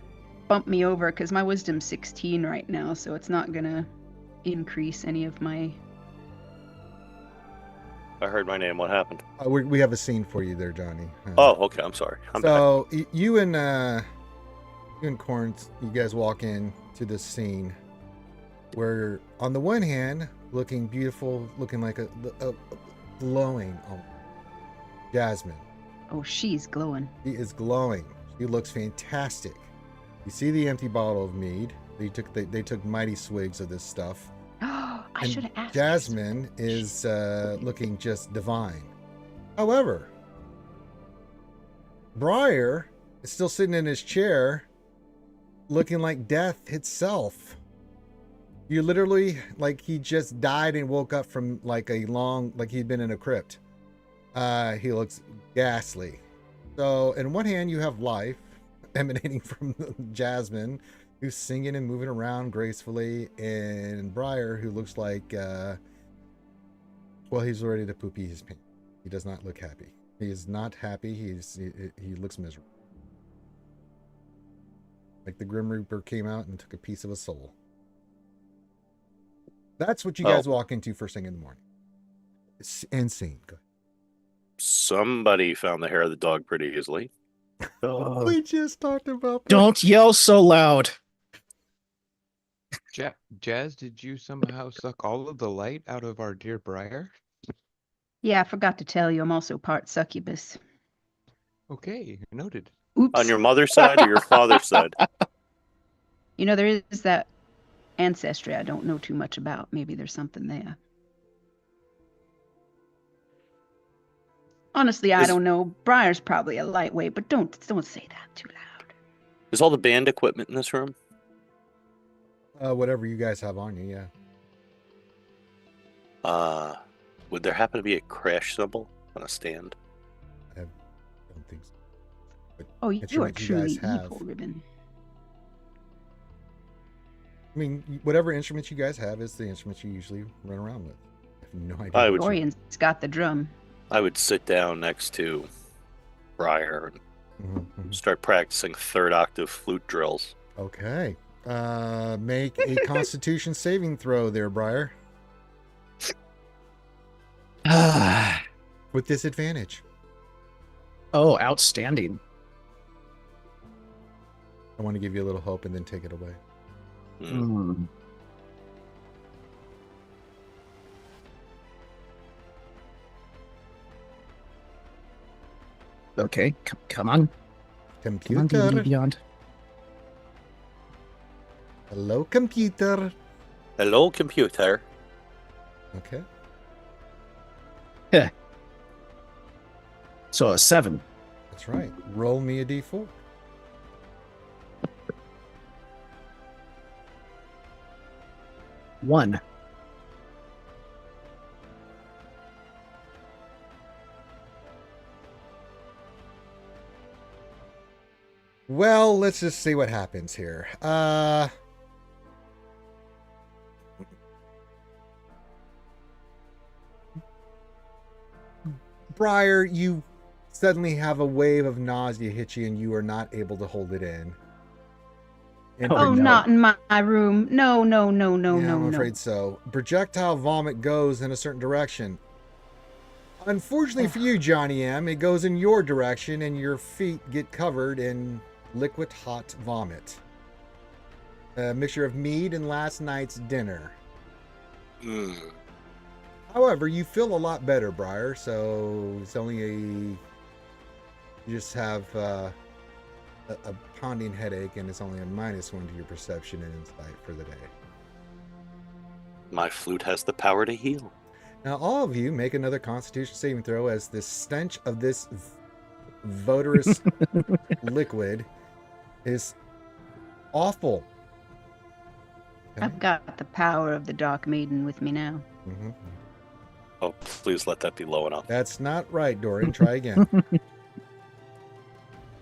bump me over because my wisdom's 16 right now, so it's not gonna increase any of my. I heard my name. What happened? We have a scene for you there, Johnny. Oh, okay. I'm sorry. I'm so back. You and Corinth, you guys walk in to this scene where, on the one hand, looking beautiful, looking like a glowing Jasmine. Oh, she's glowing. She is glowing. She looks fantastic. You see the empty bottle of mead. They took mighty swigs of this stuff. I should have asked. Jasmine is looking just divine. However, Briar is still sitting in his chair, looking like death itself. You literally, like he just died and woke up from like he'd been in a crypt. He looks ghastly. So, in one hand, you have life emanating from Jasmine, who's singing and moving around gracefully, and Briar, who looks like, he's ready to poopy his pants. He does not look happy. He is not happy. He looks miserable. Like the Grim Reaper came out and took a piece of a soul. That's what you guys walk into first thing in the morning. It's insane. Go ahead. Somebody found the hair of the dog pretty easily. We just talked about that. Don't yell so loud. Jazz, did you somehow suck all of the light out of our dear Briar? Yeah, I forgot to tell you, I'm also part succubus. Okay, noted. Oops. On your mother's side or your father's side? You know, there is that ancestry I don't know too much about. Maybe there's something there. Honestly, I don't know. Briar's probably a lightweight, but don't say that too loud. Is all the band equipment in this room? Whatever you guys have on you, yeah. Would there happen to be a crash symbol on a stand? I don't think so. But you are truly evil, Ribin. I mean, whatever instruments you guys have is the instruments you usually run around with. I have no idea. Dorian's got the drum. I would sit down next to Briar and start practicing third octave flute drills. Okay. Make a Constitution saving throw there, Briar. With disadvantage. Oh, outstanding. I want to give you a little hope and then take it away. Mm. Okay, come on. Computer. Come on, D&D Beyond. Hello, computer. Hello, computer. Okay. Yeah. So a 7. That's right. Roll me a d4. One. Well, let's just see what happens here. Briar, you suddenly have a wave of nausea hit you and you are not able to hold it in. Not in my room. No. I'm afraid so. Projectile vomit goes in a certain direction. Unfortunately for you, Johnny M, it goes in your direction and your feet get covered in liquid hot vomit. A mixture of mead and last night's dinner. Mm. However, you feel a lot better, Briar, so it's only you just have a pounding headache, and it's only a -1 to your perception and insight for the day. My flute has the power to heal. Now, all of you make another Constitution saving throw as the stench of this votorous liquid is awful. Okay. I've got the power of the Dark Maiden with me now. Mm-hmm. Oh, please let that be low enough. That's not right, Dorian. Try again.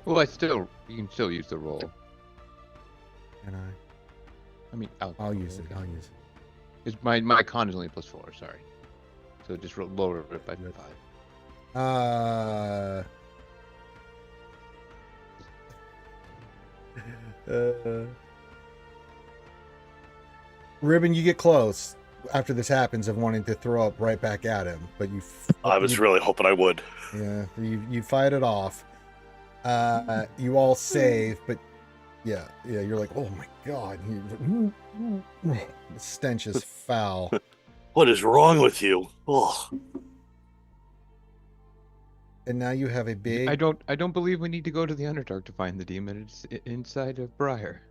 Well, you can still use the roll. And I mean, I'll use it. I'll use it. It's my con is only +4. Sorry, so just lower it by 5. Ribin, you get close after this happens of wanting to throw up right back at him, but I was really hoping I would. Yeah, you fight it off. You all save, but yeah, you're like, oh my god, the stench is foul. What is wrong with you? Oh. And now you have a big. I don't believe we need to go to the Underdark to find the demon. It's inside of Briar.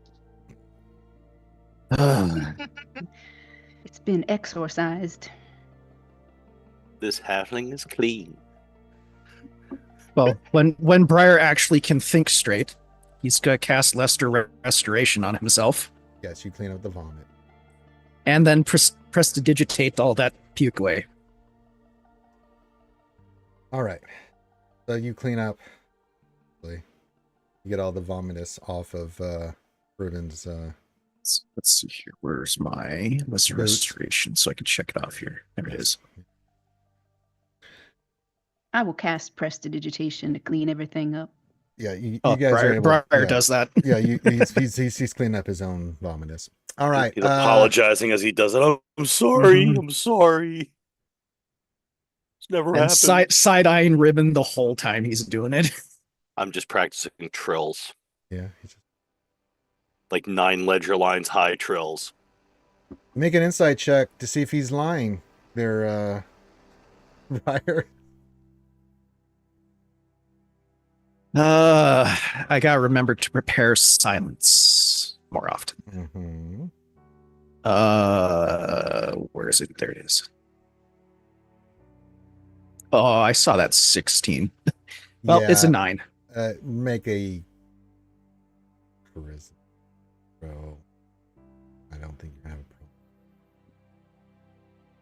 It's been exorcised. This halfling is clean. Well, when Briar actually can think straight, he's gonna cast Lesser Restoration on himself. Yes, you clean up the vomit. And then prestidigitate all that puke away. All right. So you clean up. You get all the vomitus off of Ribin's. Let's see here. Where's my Lesser Restoration? So I can check it off here. There it is. I will cast Prestidigitation to clean everything up. Yeah, you guys are able. Briar does that. Yeah, he's cleaning up his own vomitus. All right. He's apologizing as he does it. Oh, I'm sorry. I'm sorry. It's never happened. Side-eyeing Ribin the whole time he's doing it. I'm just practicing trills. Yeah. Like 9 ledger lines high trills. Make an insight check to see if he's lying there, Briar. I gotta remember to prepare silence more often. Mm-hmm. Where is it? There it is. Oh, I saw that 16. Well, Yeah, it's a 9. Make a charisma. Bro, I don't think you have a problem.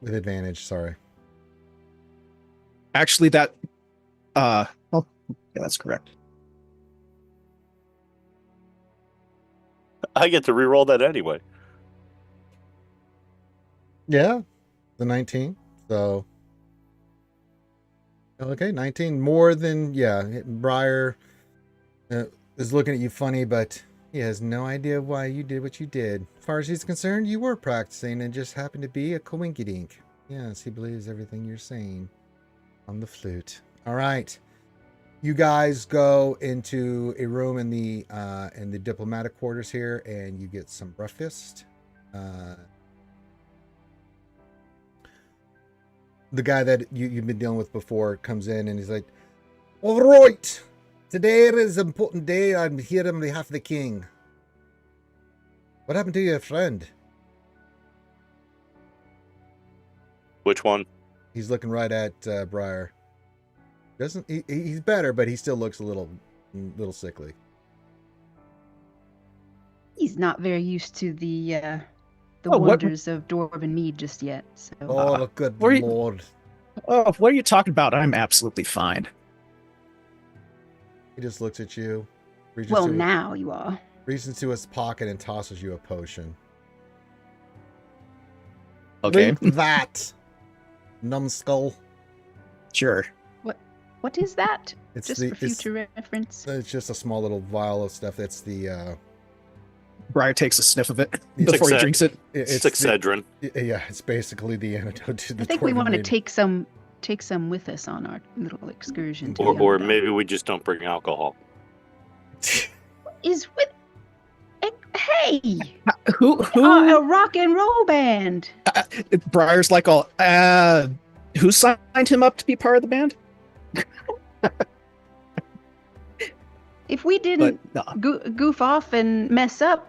With advantage, sorry. Actually, that. Yeah, that's correct. I get to reroll that anyway. Yeah, the 19. So, okay, 19 more than Briar is looking at you funny, but he has no idea why you did what you did. As far as he's concerned, you were practicing and just happened to be a coinkydink. Yes, he believes everything you're saying on the flute. All right. You guys go into a room in the diplomatic quarters here, and you get some breakfast. The guy that you've been dealing with before comes in, and he's like, "All right, today is an important day. I'm here on behalf of the king. What happened to your friend?" Which one? He's looking right at Briar. He's better, but he still looks a little sickly. He's not very used to the wonders of Dwarven mead just yet. So. Oh, good lord! Oh, what are you talking about? I'm absolutely fine. He just looks at you. Well, now you are. Reaches into his pocket and tosses you a potion. Okay. Drink that, numbskull. Sure. What is that? It's just for future reference. It's just a small little vial of stuff. That's the. Briar takes a sniff of it before he drinks it. It's Excedrin. Yeah, it's basically the antidote to the. I think we want to take some with us on our little excursion. Or maybe we just don't bring alcohol. Is with. Hey, Hey, Who? a rock and roll band. Briar's like, who signed him up to be part of the band? If we didn't goof off and mess up,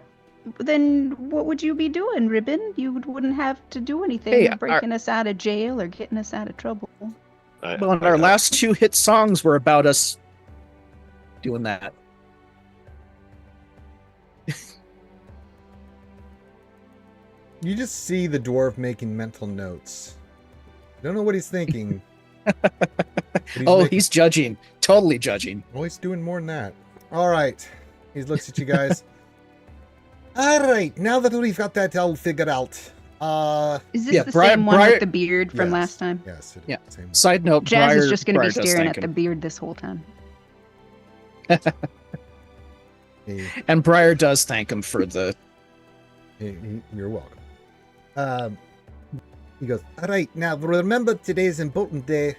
then what would you be doing, Ribin? You wouldn't have to do anything, breaking us out of jail or getting us out of trouble. Our last 2 hit songs were about us doing that. You just see the dwarf making mental notes. Don't know what he's thinking. He's judging. Totally judging. Well, he's doing more than that. All right. He looks at you guys. All right. Now that we've got that all figured out. Is this the same one with the beard from last time? Yes. Yeah. Side note, Jazz is just going to be staring at the beard this whole time. And Briar does thank him for the... You're welcome. He goes, all right, now remember today's important day,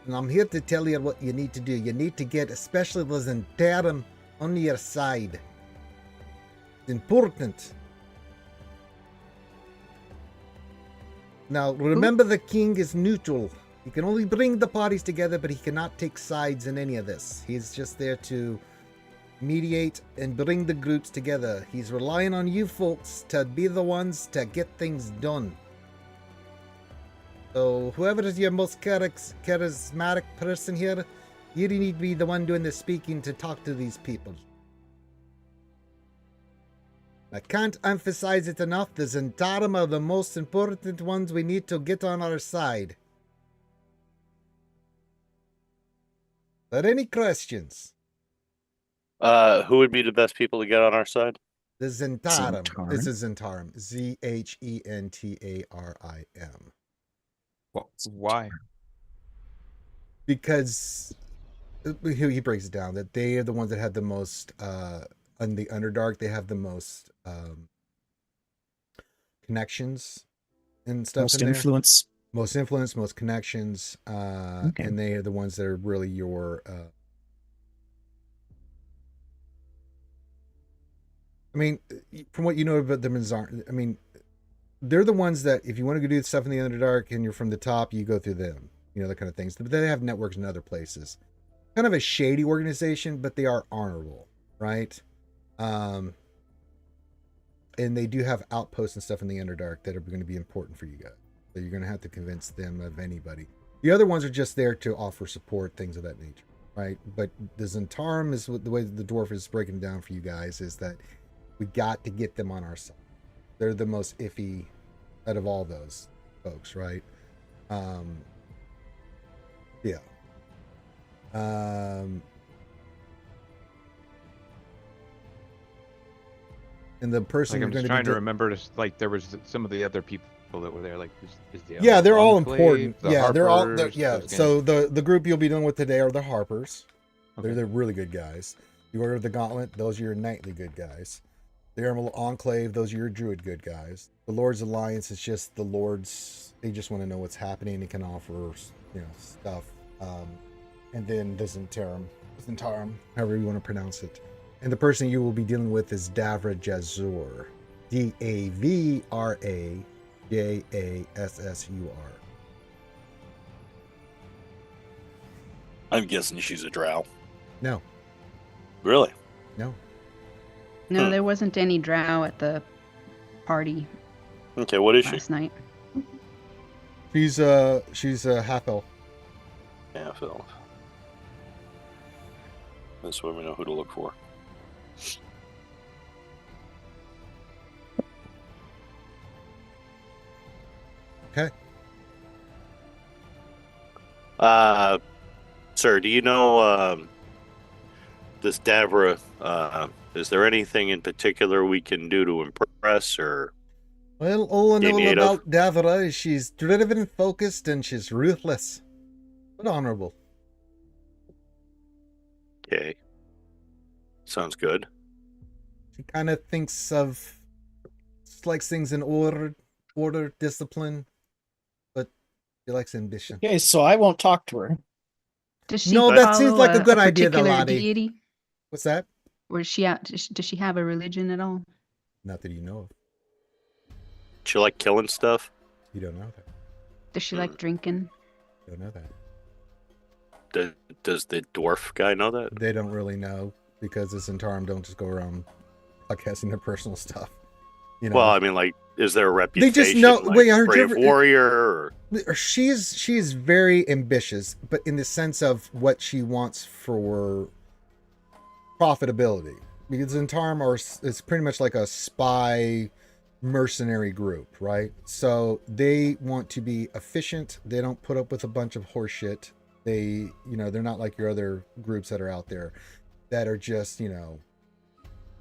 and I'm here to tell you what you need to do. You need to get especially the Zentarum on your side. It's important. Now, remember the king is neutral. He can only bring the parties together, but he cannot take sides in any of this. He's just there to mediate and bring the groups together. He's relying on you folks to be the ones to get things done. So whoever is your most charismatic person here, you need to be the one doing the speaking to talk to these people. I can't emphasize it enough. The Zentarum are the most important ones we need to get on our side. Are there any questions? Who would be the best people to get on our side? The Zentarum. This is Zentarum. Zhentarim. Well, why? Because he breaks it down that they are the ones that have the most on the Underdark. They have the most connections and stuff. Most influence. Most influence, most connections, and they are the ones that are really your. I mean, from what you know about the Mizar, I mean, they're the ones that if you want to go do stuff in the Underdark and you're from the top, you go through them, you know, that kind of things. But they have networks in other places. Kind of a shady organization, but they are honorable, right? And they do have outposts and stuff in the Underdark that are going to be important for you guys. So you're going to have to convince them of anybody. The other ones are just there to offer support, things of that nature, right? But the Zentarum is the way the dwarf is breaking down for you guys is that we got to get them on our side. They're the most iffy out of all those folks, right? Yeah. And the person I'm just trying to remember, like there was some of the other people that were there, like is the they're all important. The Harpers, they're all okay. So the group you'll be dealing with today are the Harpers. Okay. They're really good guys. The Order of the Gauntlet, those are your knightly good guys. The Emerald Enclave, those are your druid good guys. The Lord's Alliance is just the Lords. They just want to know what's happening and can offer, you know, stuff. And then the Zentarum, however you want to pronounce it. And the person you will be dealing with is Davra Jazzur. Davrajasur. I'm guessing she's a drow. No. Really? No. No, there wasn't any drow at the party. Okay, what is last night? She's a half elf. Half elf. That's why we know who to look for. Okay. Sir, do you know this Davra? Is there anything in particular we can do to impress or? Well, all I know about Davra is she's driven, focused, and she's ruthless, but honorable. Okay. Sounds good. She kind of thinks of, likes things in order, discipline, but she likes ambition. Okay, so I won't talk to her. Does she no, that seems like a good idea, particular Lottie. deity? What's that? Or does she have a religion at all? Not that you know of. She like killing stuff? You don't know that. Does she like drinking? Don't know that. Does the dwarf guy know that? They don't really know because the Zentarum don't just go around podcasting their personal stuff. You know. Well, I mean, like, is there a reputation? They just know. Like, wait, brave warrior. Or... She's very ambitious, but in the sense of what she wants for profitability. Because Zentarum is pretty much like a spy mercenary group, right? So they want to be efficient. They don't put up with a bunch of horse shit. They're not like your other groups that are out there that are just,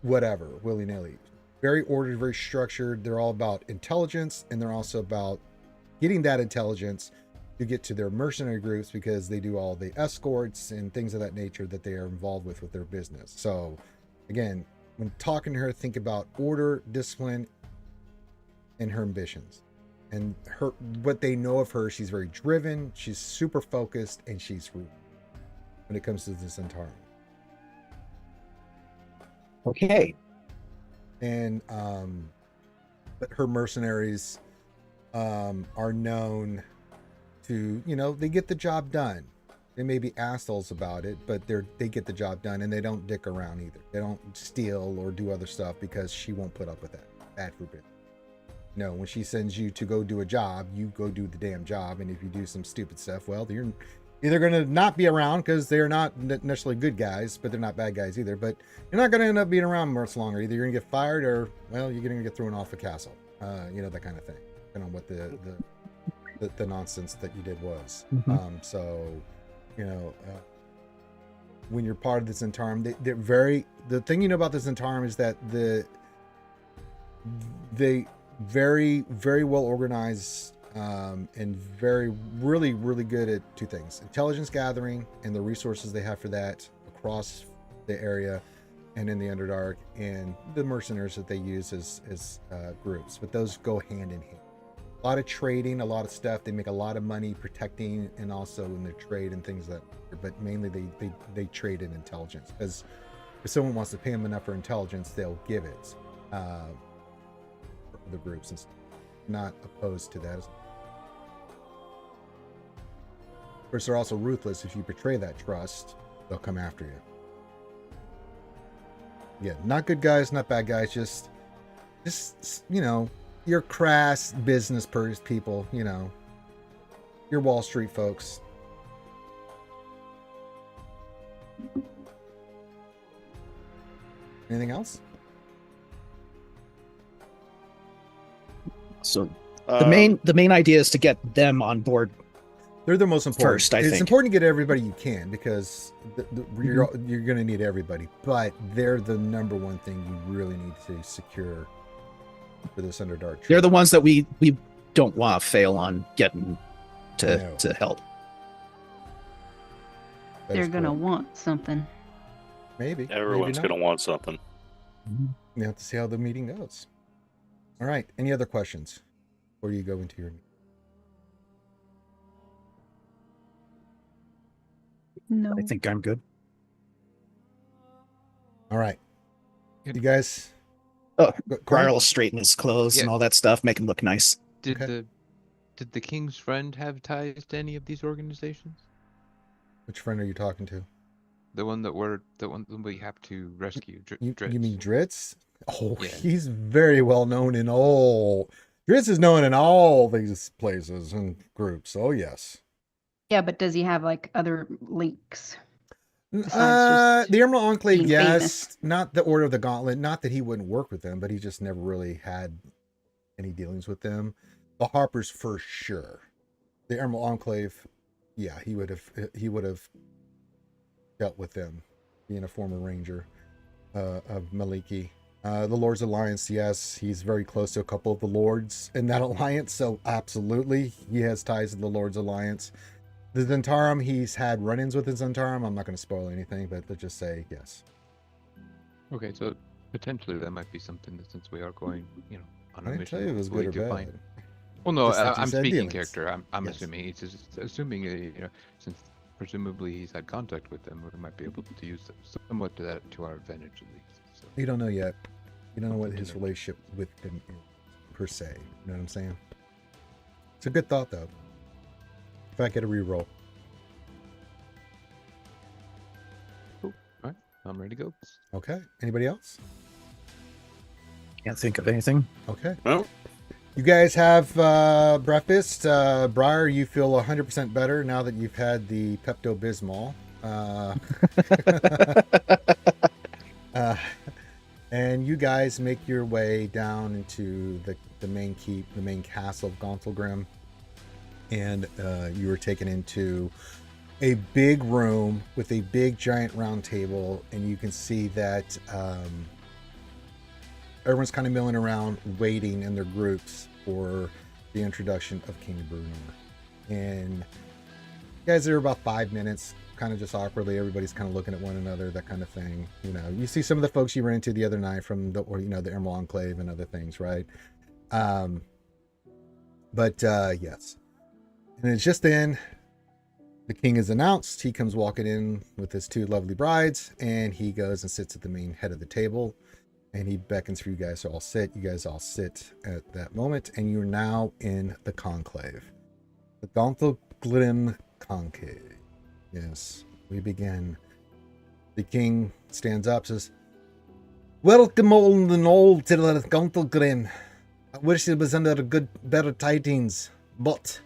whatever, willy-nilly. Very ordered, very structured. They're all about intelligence, and they're also about getting that intelligence to get to their mercenary groups because they do all the escorts and things of that nature that they are involved with their business. So, again, when talking to her, think about order, discipline, and her ambitions. And what they know of her, she's very driven, she's super focused, and she's rude when it comes to the Zentarum. Okay. And but her mercenaries are known to, they get the job done. They may be assholes about it, but they get the job done, and they don't dick around either. They don't steal or do other stuff because she won't put up with that. Bad forbid. No, when she sends you to go do a job, you go do the damn job. And if you do some stupid stuff, well, you're either going to not be around because they're not necessarily good guys, but they're not bad guys either. But you're not going to end up being around much longer. Either you're going to get fired or, well, you're going to get thrown off a castle. That kind of thing. Depending on what the nonsense that you did was. Mm-hmm. When you're part of the Zentarum, they're very... The thing about the Zentarum is that they very, very well organized and really good at two things: intelligence gathering and the resources they have for that across the area and in the Underdark, and the mercenaries that they use as groups. But those go hand in hand. A lot of trading, a lot of stuff. They make a lot of money protecting and also in their trade and things but mainly they trade in intelligence, because if someone wants to pay them enough for intelligence, they'll give it. The groups and not opposed to that. Of course, they're also ruthless. If you betray that trust, they'll come after you. Yeah, not good guys, not bad guys. Just your crass business people. Your Wall Street folks. Anything else? So the main idea is to get them on board. They're the most important. First, I think it's important to get everybody you can, because you're going to need everybody. But they're the number one thing you really need to secure for this Underdark trip. They're the ones that we don't want to fail on getting to help. They're going to want something. Maybe. Everyone's going to want something. You have to see how the meeting goes. All right. Any other questions before you go into your meeting? No. I think I'm good. All right. You guys. Briar will straighten his clothes and all that stuff, make him look nice. Did the king's friend have ties to any of these organizations? Which friend are you talking to? The one that we have to rescue. You mean Dritz? Oh, yeah. He's very well known in all. Dritz is known in all these places and groups. Oh, yes. Yeah, but does he have like other links? The Emerald Enclave, yes. Famous? Not the Order of the Gauntlet. Not that he wouldn't work with them, but he just never really had any dealings with them. The Harpers, for sure. The Emerald Enclave, yeah, he would have dealt with them, being a former ranger of Maliki. The Lord's Alliance, yes, he's very close to a couple of the lords in that alliance, so absolutely, he has ties to the Lord's Alliance. The Zentarum, he's had run-ins with the Zentarum. I'm not going to spoil anything, but let's just say yes. Okay, so potentially that might be something that, since we are going, on a mission. I didn't tell you it was good or bad. Well, no, I'm speaking dealings. character. I'm assuming he's just assuming, since presumably he's had contact with them, we might be able to use somewhat to our advantage at least. So. You don't know yet. You don't know what his relationship with them is, per se. You know what I'm saying? It's a good thought, though. If I get a reroll. Cool. All right. I'm ready to go. Okay. Anybody else? Can't think of anything. Okay. Well, You guys have breakfast. Briar, you feel 100% better now that you've had the Pepto-Bismol. And you guys make your way down into the main keep, the main castle of Gauntlgrim. And you were taken into a big room with a big giant round table. And you can see that everyone's kind of milling around, waiting in their groups for the introduction of King Bruenor. And you guys are about 5 minutes, kind of just awkwardly. Everybody's kind of looking at one another, that kind of thing. You know, you see some of the folks you ran into the other night from the Emerald Enclave and other things, right? Yes. And it's just then the king is announced. He comes walking in with his 2 lovely brides, and he goes and sits at the main head of the table. And he beckons for you guys to all sit. You guys all sit at that moment, and you're now in the conclave. The Gauntlgrim Conclave. Yes, we begin. The king stands up, says, "Welcome old and old to the Gauntlgrim. I wish it was under better tidings, but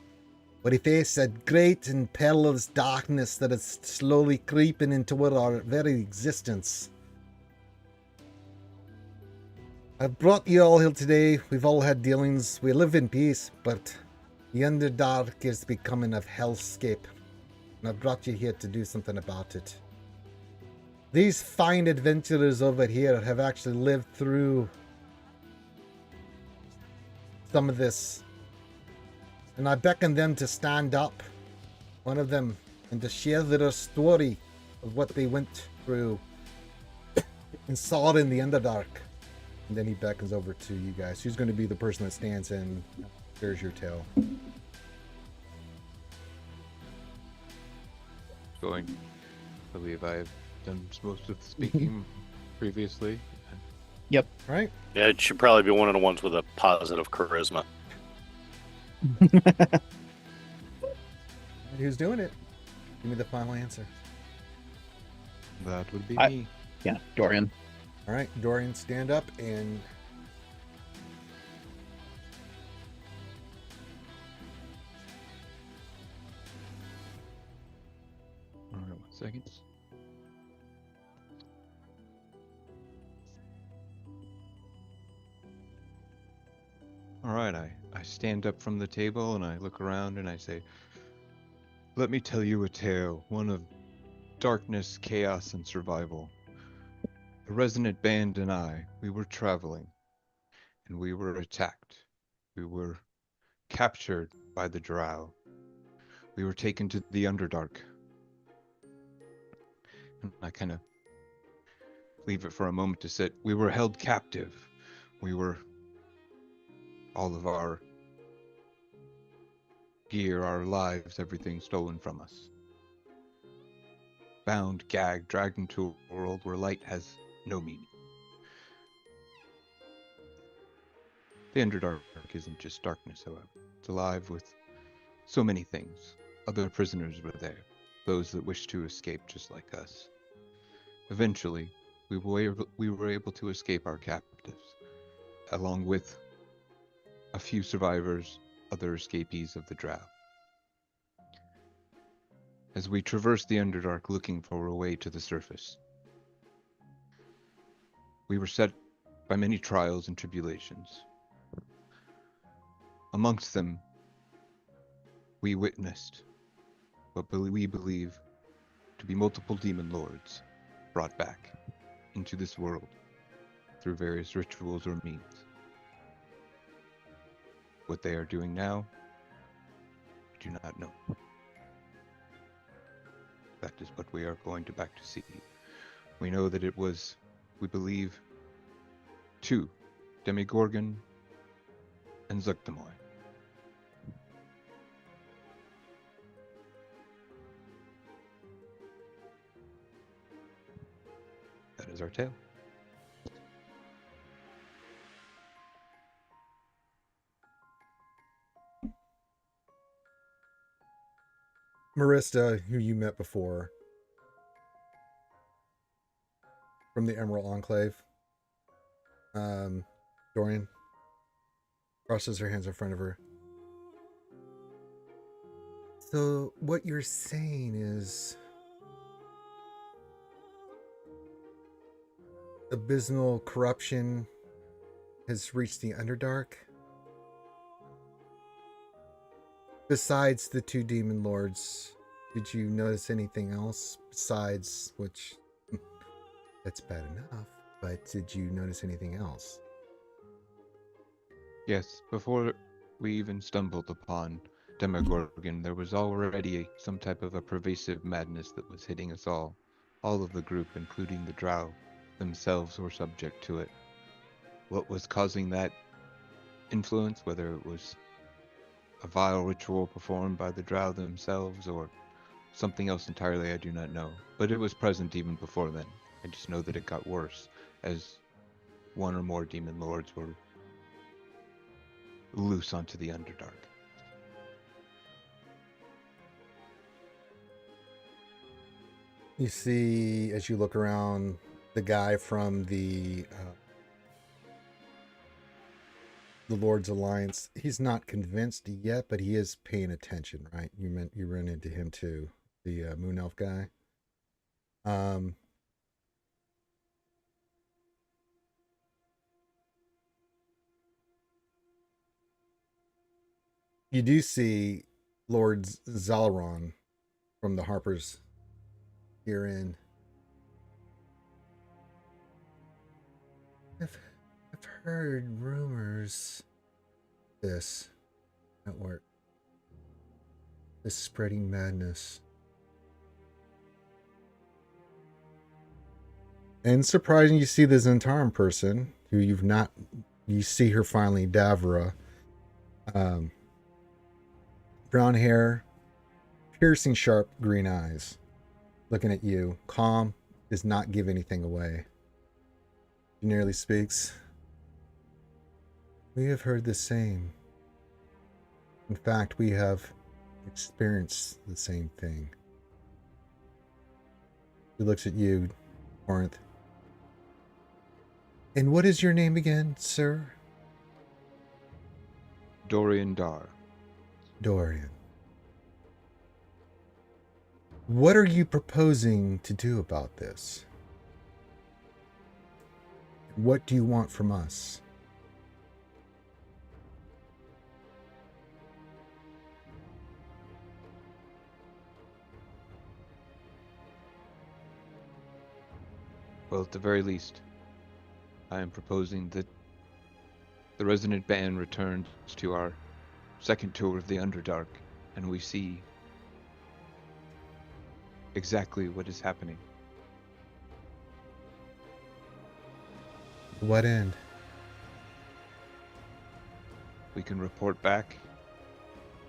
we face a great and perilous darkness that is slowly creeping into our very existence. I've brought you all here today. We've all had dealings. We live in peace, but the Underdark is becoming a hellscape. And I've brought you here to do something about it. These fine adventurers over here have actually lived through some of this. And I beckon them to stand up, one of them, and to share their story of what they went through and saw in the Underdark. And then he beckons over to you guys. Who's going to be the person that stands and shares your tale? Going. I believe I've done most of the speaking previously. Yep. Right? yeah, it should probably be one of the ones with a positive charisma. Who's doing it? Give me the final answer. That would be me. Yeah, Dorian. All right, Dorian, stand up and... All right, 1 second. All right, I stand up from the table and I look around and I say, "Let me tell you a tale, one of darkness, chaos, and survival. The Resonant Band and I, we were traveling, and we were attacked. We were captured by the Drow. We were taken to the Underdark." And I kind of leave it for a moment to sit. We were held captive. We were... all of our gear, our lives, everything stolen from us. Bound, gagged, dragged into a world where light has no meaning. The Underdark isn't just darkness, however. It's alive with so many things. Other prisoners were there, those that wished to escape just like us. Eventually, we were able to escape our captives, along with a few survivors, other escapees of the Drow. As we traversed the Underdark looking for a way to the surface, we were set by many trials and tribulations. Amongst them, we witnessed what we believe to be multiple demon lords brought back into this world through various rituals or means. What they are doing now, we do not know. That is what we are going back to see. We know that it was, we believe, 2, Demigorgon and Zuctamoy. That is our tale. Marista, who you met before from the Emerald Enclave. Dorian crosses her hands in front of her. So what you're saying is abysmal corruption has reached the Underdark? Besides the two demon lords, did you notice anything else besides, which that's bad enough, but did you notice anything else? Yes, before we even stumbled upon Demogorgon, there was already some type of a pervasive madness that was hitting us all. All of the group, including the Drow themselves, were subject to it. What was causing that influence, whether it was a vile ritual performed by the Drow themselves or something else entirely, I do not know. But it was present even before then. I just know that it got worse as one or more demon lords were loose onto the Underdark. You see, as you look around, the guy from the Lord's Alliance, he's not convinced yet, but he is paying attention, right? You run into him too, the Moon Elf guy. You do see Lord Zalron from the Harpers herein. I've heard rumors this at work. This spreading madness. And surprising, you see the Zentarum person who you see her finally, Davra. Brown hair, piercing sharp green eyes, looking at you, calm, does not give anything away. She nearly speaks. We have heard the same. In fact, we have experienced the same thing. She looks at you, Corinth. And what is your name again, sir? Dorian Dahr. Dorian. What are you proposing to do about this? What do you want from us? Well, at the very least, I am proposing that the Resonant Band returns to our second tour of the Underdark, and we see exactly what is happening. What end? We can report back,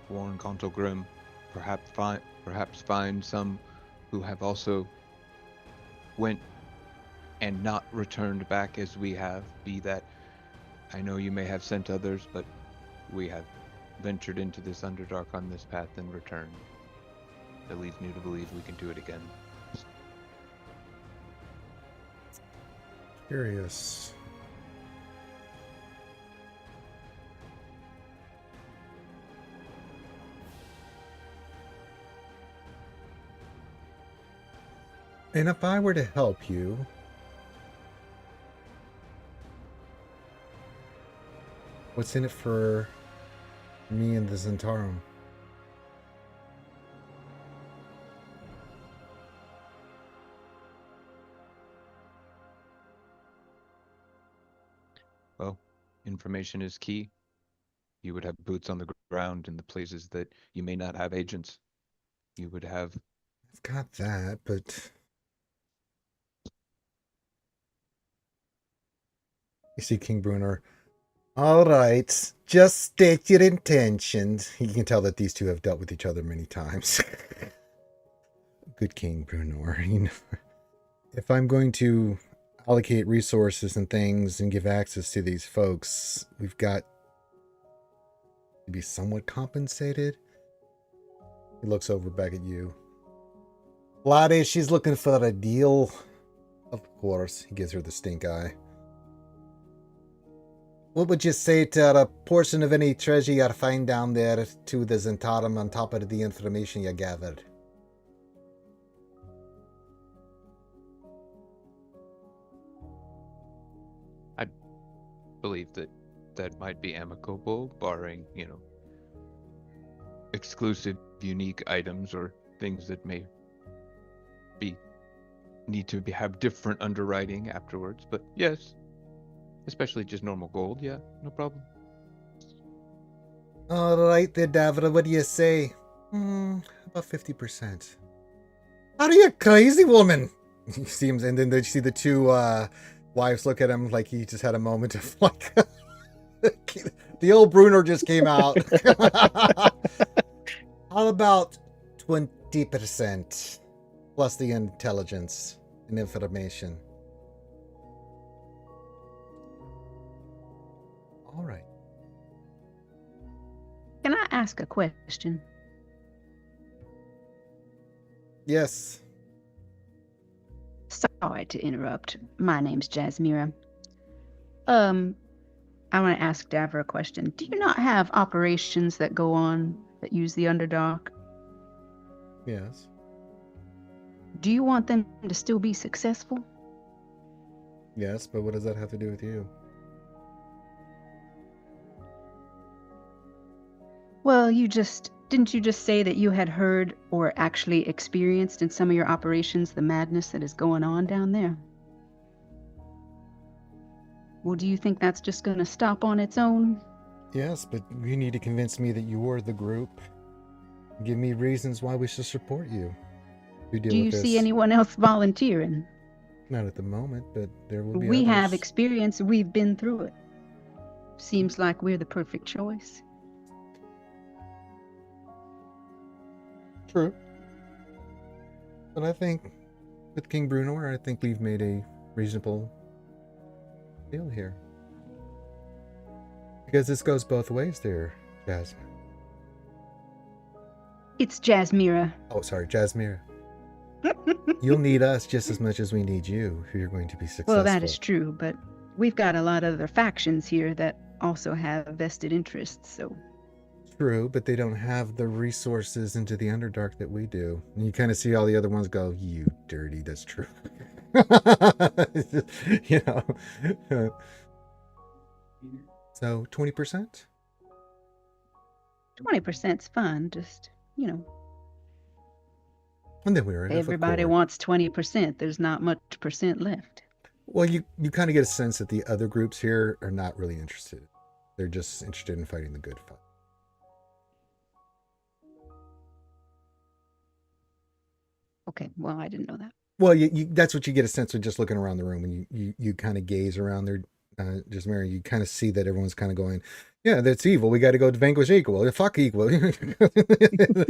warn Consul Grimm, perhaps find some who have also went and not returned back as we have, be that, I know you may have sent others, but we have ventured into this Underdark on this path and returned. That leads me to believe we can do it again. Curious. And if I were to help you, what's in it for me and the Zentarum? Well, information is key. You would have boots on the ground in the places that you may not have agents. You would have... I've got that, but... You see King Bruenor. All right, just state your intentions. You can tell that these two have dealt with each other many times. Good King Bruenor. You know, if I'm going to allocate resources and things and give access to these folks, we've got to be somewhat compensated. He looks over back at you. Lottie, she's looking for a deal. Of course. He gives her the stink eye. What would you say to a portion of any treasure you find down there to the Zentarum on top of the information you gathered? I believe that might be amicable, barring, exclusive, unique items or things that may need to have different underwriting afterwards. But yes, especially just normal gold. Yeah, no problem. All right, there, Davra. What do you say? About 50%. Are you crazy, woman? You see him, and then you see the two wives look at him like he just had a moment of like, the old Bruner just came out. How about 20% plus the intelligence and information? All right. Can I ask a question? Yes. Sorry to interrupt. My name's Jazmyra. I want to ask Davra a question. Do you not have operations that go on that use the Underdark? Yes. Do you want them to still be successful? Yes, but what does that have to do with you? Well, didn't you just say that you had heard or actually experienced in some of your operations the madness that is going on down there? Well, do you think that's just going to stop on its own? Yes, but you need to convince me that you're the group. Give me reasons why we should support you. Do you see anyone else volunteering? Not at the moment, but there will be We others. have experience. We've been through it. Seems like we're the perfect choice. True. But I think with King Bruno, I think we've made a reasonable deal here. Because this goes both ways there, Jasmine. It's Jazmyra. Oh, sorry, Jazmyra. You'll need us just as much as we need you if you're going to be successful. Well, that is true, but we've got a lot of other factions here that also have vested interests, so... True, but they don't have the resources into the Underdark that we do. And you kind of see all the other ones go, you dirty, that's true. You know. So, 20%? 20%'s fine, just, And then we're everybody wants 20%. There's not much percent left. Well, you kind of get a sense that the other groups here are not really interested. They're just interested in fighting the good fight. Okay, well, I didn't know that. Well, that's what you get a sense of just looking around the room. When you kind of gaze around there, Jazmyra, you kind of see that everyone's kind of going, yeah, that's evil. We got to go vanquish equal. Fuck equal.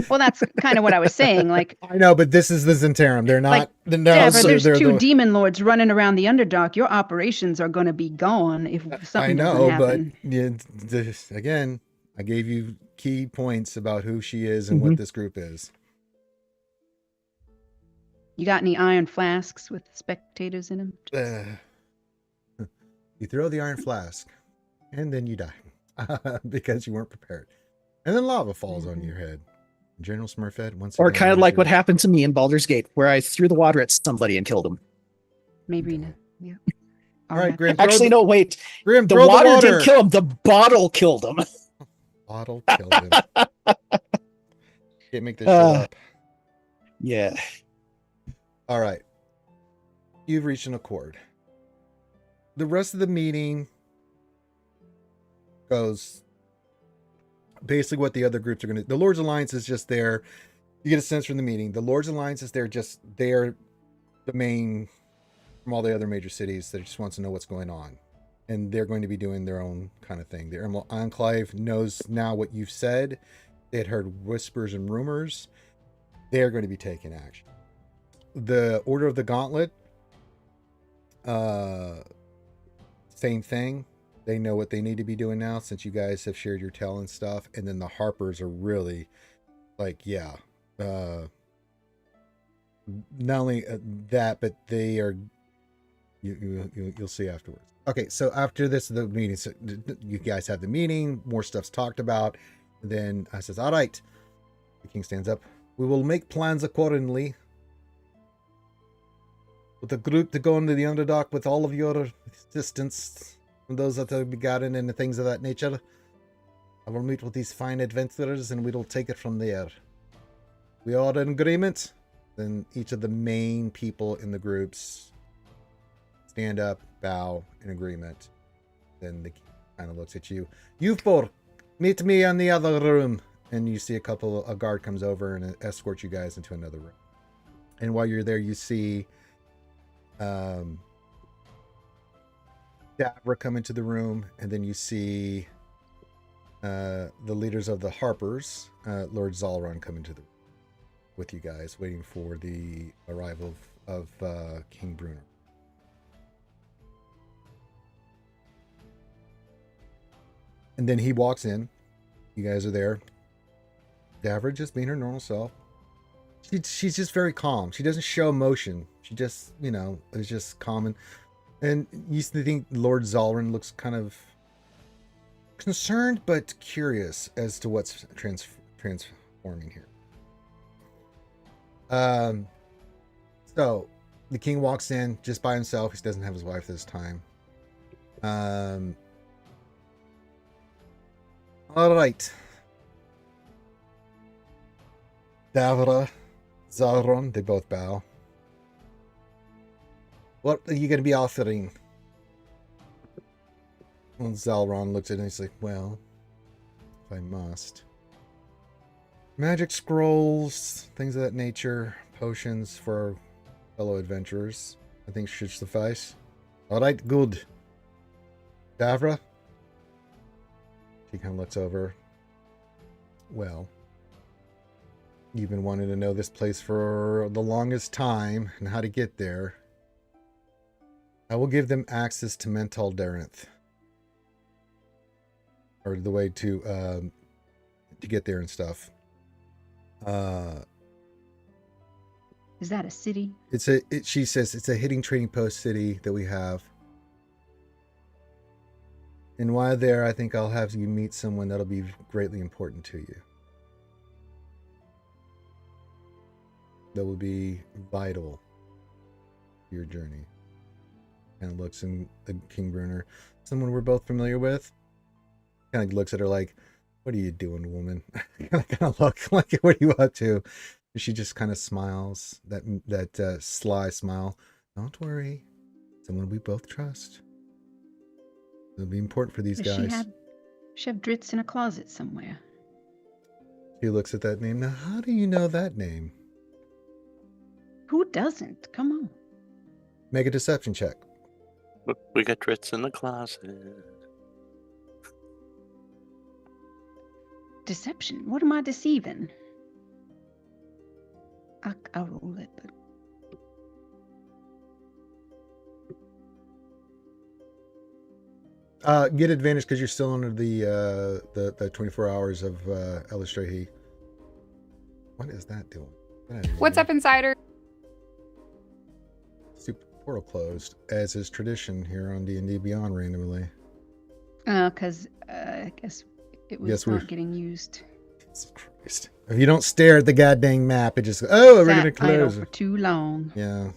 Well, that's kind of what I was saying. Like, I know, but this is the Zentarum. They're not. Like, there's two demon lords running around the Underdark. Your operations are going to be gone if something doesn't happen. But again, I gave you key points about who she is and what this group is. You got any iron flasks with spectators in them? You throw the iron flask, and then you die because you weren't prepared. And then lava falls on your head. General Smurfette, once again. Or kind of like what happened to me in Baldur's Gate, where I threw the water at somebody and killed him. Maybe not. Yeah. All right, Grimm. Actually, no, wait. Grimm, the water didn't kill him. The bottle killed him. Bottle killed him. Can't make this shit up. Yeah. All right. You've reached an accord. The rest of the meeting goes basically what the other groups are going to... The Lord's Alliance is just there. You get a sense from the meeting. The Lord's Alliance is there just... They're the main... From all the other major cities that just wants to know what's going on. And they're going to be doing their own kind of thing. The Emerald Enclave knows now what you've said. They had heard whispers and rumors. They're going to be taking action. The Order of the Gauntlet, same thing. They know what they need to be doing now since you guys have shared your tell and stuff. And then the Harpers are really like, yeah, not only that, but they are. You'll see afterwards. Okay, so after this, the meeting. So you guys have the meeting. More stuff's talked about. Then I says, "All right." The king stands up. We will make plans accordingly. With a group to go into the Underdark with all of your assistants, and those that have begotten and things of that nature. I will meet with these fine adventurers, and we will take it from there. We are in agreement. Then each of the main people in the groups stand up, bow in agreement. Then the king kind of looks at you. You four, meet me in the other room. And you see a guard comes over and escorts you guys into another room. And while you're there, you see Davra come into the room, and then you see the leaders of the Harpers, Lord Zalron, come into the room with you guys, waiting for the arrival of King Bruno. And then he walks in. You guys are there. Davra just being her normal self. She's just very calm. She doesn't show emotion. She just, is just calm. And you think Lord Zalron looks kind of concerned but curious as to what's transforming here. So the king walks in just by himself. He doesn't have his wife this time. All right. Davra, Zalron, they both bow. What are you going to be offering? Well, Zalron looks at it and he's like, well, if I must. Magic scrolls, things of that nature, potions for fellow adventurers, I think should suffice. All right, good. Davra? She kind of looks over. Well, you've been wanting to know this place for the longest time and how to get there. I will give them access to Mental Darenth. Or the way to get there and stuff. Is that a city? She says it's a hitting trading post city that we have. And while there, I think I'll have you meet someone that'll be greatly important to you. That will be vital to your journey. And looks in King Bruner, someone we're both familiar with. Kind of looks at her like, "What are you doing, woman?" Kind of look like, "What are you up to?" And she just kind of smiles, that sly smile. "Don't worry, someone we both trust. It'll be important for these guys." She have Dritz in a closet somewhere. He looks at that name. Now, how do you know that name? Who doesn't? Come on. Make a deception check. We got Dritz in the closet. Deception? What am I deceiving? I'll roll it, but get advantage because you're still under the 24 hours of Elistrahi. What is that doing? What's up, Insider? Super portal closed, as is tradition here on D&D Beyond randomly. Because I guess it was not getting used. Jesus Christ. If you don't stare at the goddamn map, it just, we're going to close it. For too long. Yeah.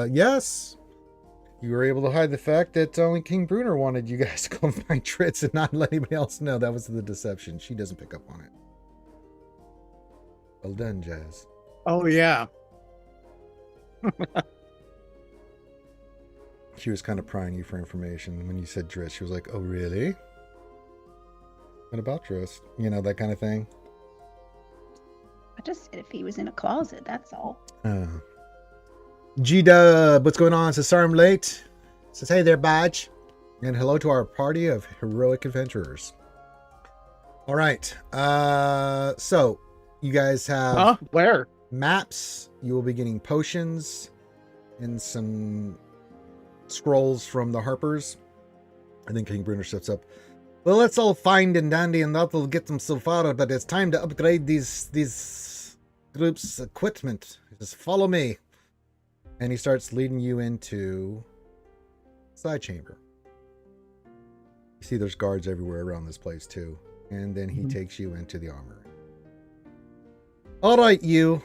Yes. You were able to hide the fact that only King Bruner wanted you guys to go find Dritz and not let anybody else know. That was the deception. She doesn't pick up on it. Well done, Jazz. Oh, yeah. She was kind of prying you for information. When you said Dritz, she was like, "Oh, really? What about Dritz?" That kind of thing. I just said if he was in a closet, that's all. G-Dub, what's going on? Says, "Sorry I'm late." Says, "Hey there, Badge." And hello to our party of heroic adventurers. All right. So you guys have where? Maps. You will be getting potions and some scrolls from the Harpers. I think King Bruner sets up. Well, that's all fine and dandy, and that will get them so far, but it's time to upgrade these groups' equipment. Just follow me. And he starts leading you into side chamber. You see there's guards everywhere around this place too. And then he takes you into the armory. All right, you.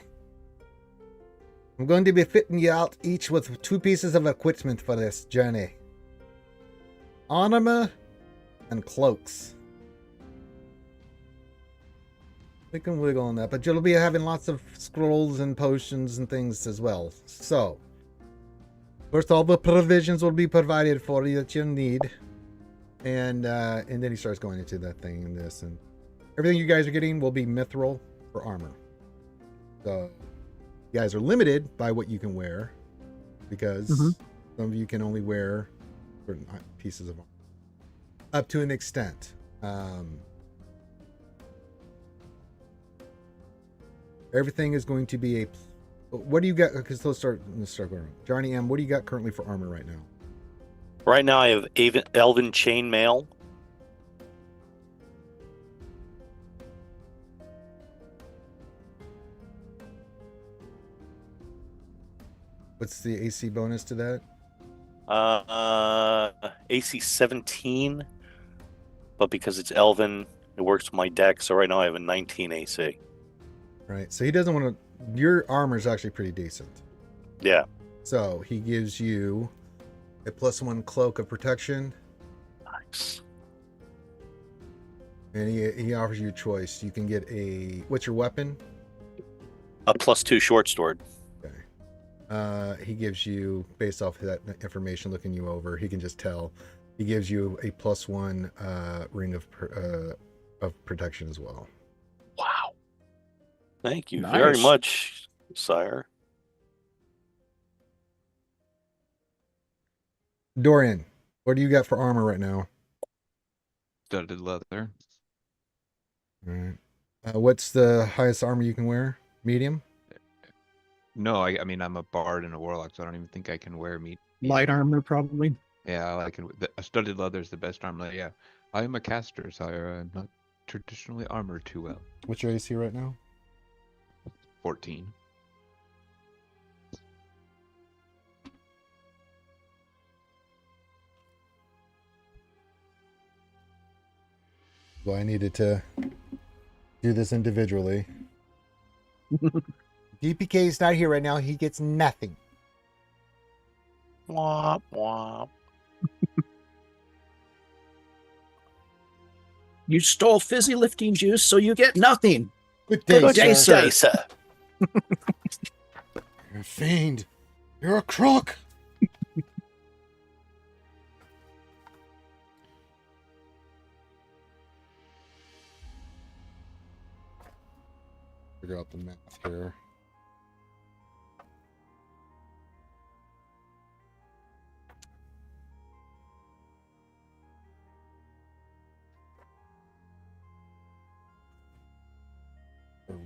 I'm going to be fitting you out each with 2 pieces of equipment for this journey. Armor and cloaks. We can wiggle on that, but you'll be having lots of scrolls and potions and things as well. So, first, all the provisions will be provided for you that you need, and then he starts going into that thing and this, and everything you guys are getting will be mithril for armor. So, you guys are limited by what you can wear because some of you can only wear certain pieces of armor up to an extent. Everything is going to be a. What do you got? Because let's start going. Johnny M, what do you got currently for armor right now? Right now, I have Elven Chainmail. What's the AC bonus to that? AC 17, but because it's Elven, it works with my deck. So right now I have a 19 AC. Right. So he doesn't want to. Your armor is actually pretty decent. Yeah. So he gives you a +1 cloak of protection. Nice. And he offers you a choice. You can get a. What's your weapon? A +2 short sword. Okay. He gives you, based off that information, looking you over, he can just tell. He gives you a +1 ring of protection as well. Wow. Thank you Nice. very much, sire. Dorian, what do you got for armor right now? Studded leather. All right. What's the highest armor you can wear? Medium? No, I mean, I'm a bard and a warlock, so I don't even think I can wear meat. Light armor, probably. Yeah, I can. A studded leather is the best armor. Yeah, I am a caster, so I'm not traditionally armored too well. What's your AC right now? 14. Well, I needed to do this individually. DPK is not here right now. He gets nothing. Womp womp. You stole fizzy lifting juice, so you get nothing. Good day, Good day, sir. sir. You're a fiend. You're a crook. Figure out the math here.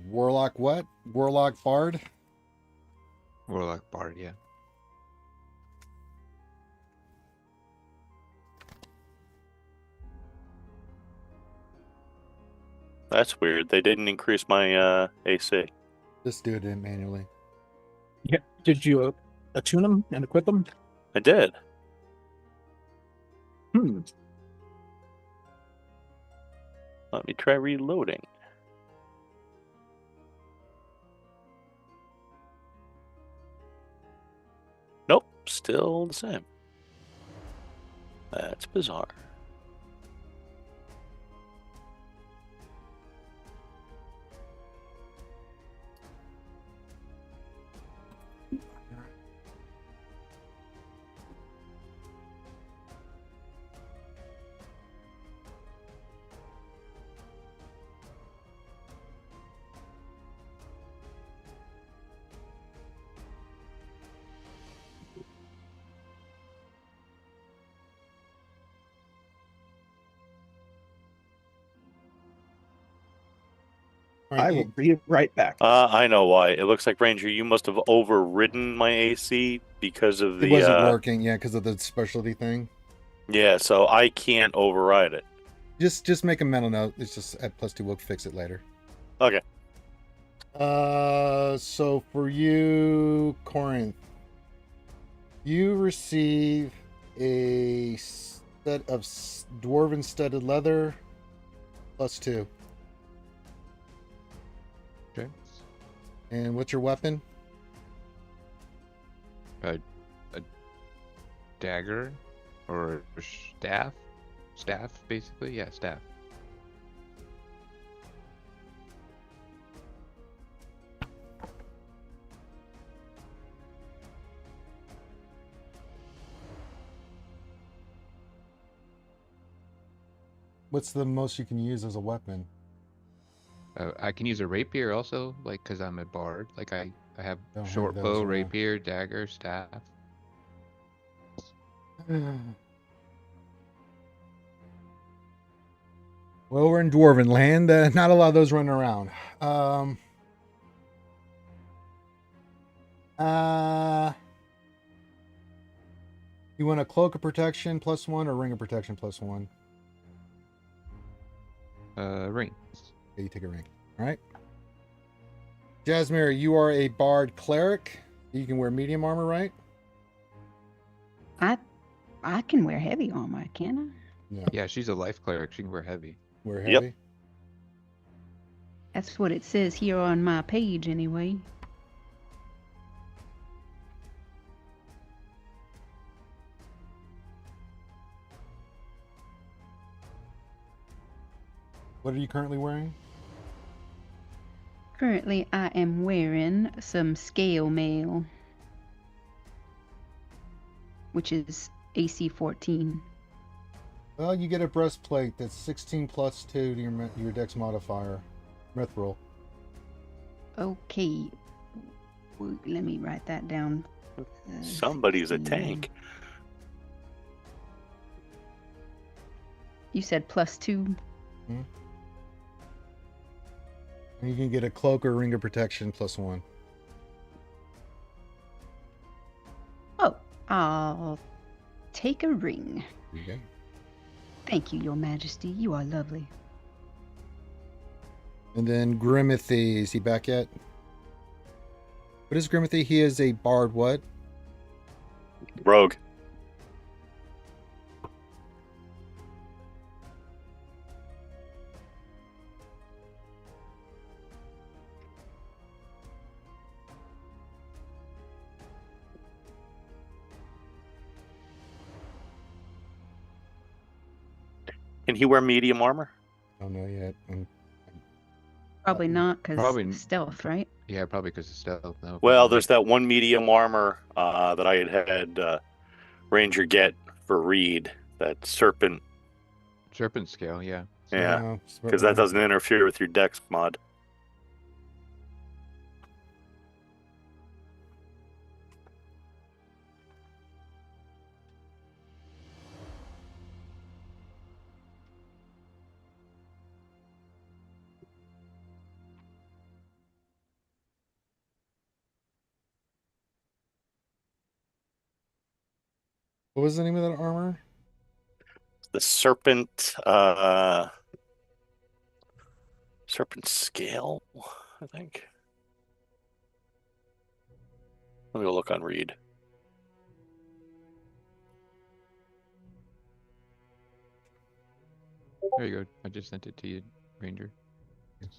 Warlock what? Warlock bard? Warlock bard, yeah. That's weird. They didn't increase my AC. Just do it manually. Yeah. Did you attune them and equip them? I did. Let me try reloading. Nope, still the same. That's bizarre. I will be right back. I know why. It looks like, Ranger, you must have overridden my AC because of the... It wasn't working, yeah, because of the specialty thing. Yeah, so I can't override it. Just make a mental note. It's just at +2. We'll fix it later. Okay. So for you, Corinth, you receive a set of dwarven studded leather +2. Okay. And what's your weapon? A dagger or a staff? Staff, basically? Yeah, staff. What's the most you can use as a weapon? I can use a rapier also, like, because I'm a bard. Like, I have Don't short have bow, those, rapier, dagger, staff. Well, we're in Dwarven land. Not a lot of those running around. You want a cloak of protection +1 or ring of protection +1? Ring. Okay, you take a ring. All right. Jazmyra, you are a bard cleric. You can wear medium armor, right? I can wear heavy armor, can I? No. Yeah, she's a life cleric. She can wear heavy. Wear heavy? Yep. That's what it says here on my page, anyway. What are you currently wearing? Currently, I am wearing some scale mail, which is AC 14. Well, you get a breastplate that's 16 +2 to your dex modifier. Mithril. Okay. Let me write that down. Somebody's a 16. tank. You said +2? And you can get a cloak or ring of protection +1. Oh, I'll take a ring. Okay. Thank you, Your Majesty. You are lovely. And then Grimothy, is he back yet? What is Grimothy? He is a bard what? Rogue. Can he wear medium armor? I don't know yet. Probably not, Probably- because stealth, right? Yeah, probably because of stealth. No, Well, probably there's that one medium armor that I had Ranger get for Reed. That serpent. serpent scale. Yeah. Yeah, because that doesn't interfere with your dex mod. What was the name of that armor? The serpent serpent scale, I think. Let me go look on Reed. There you go. I just sent it to you, Ranger. Yes.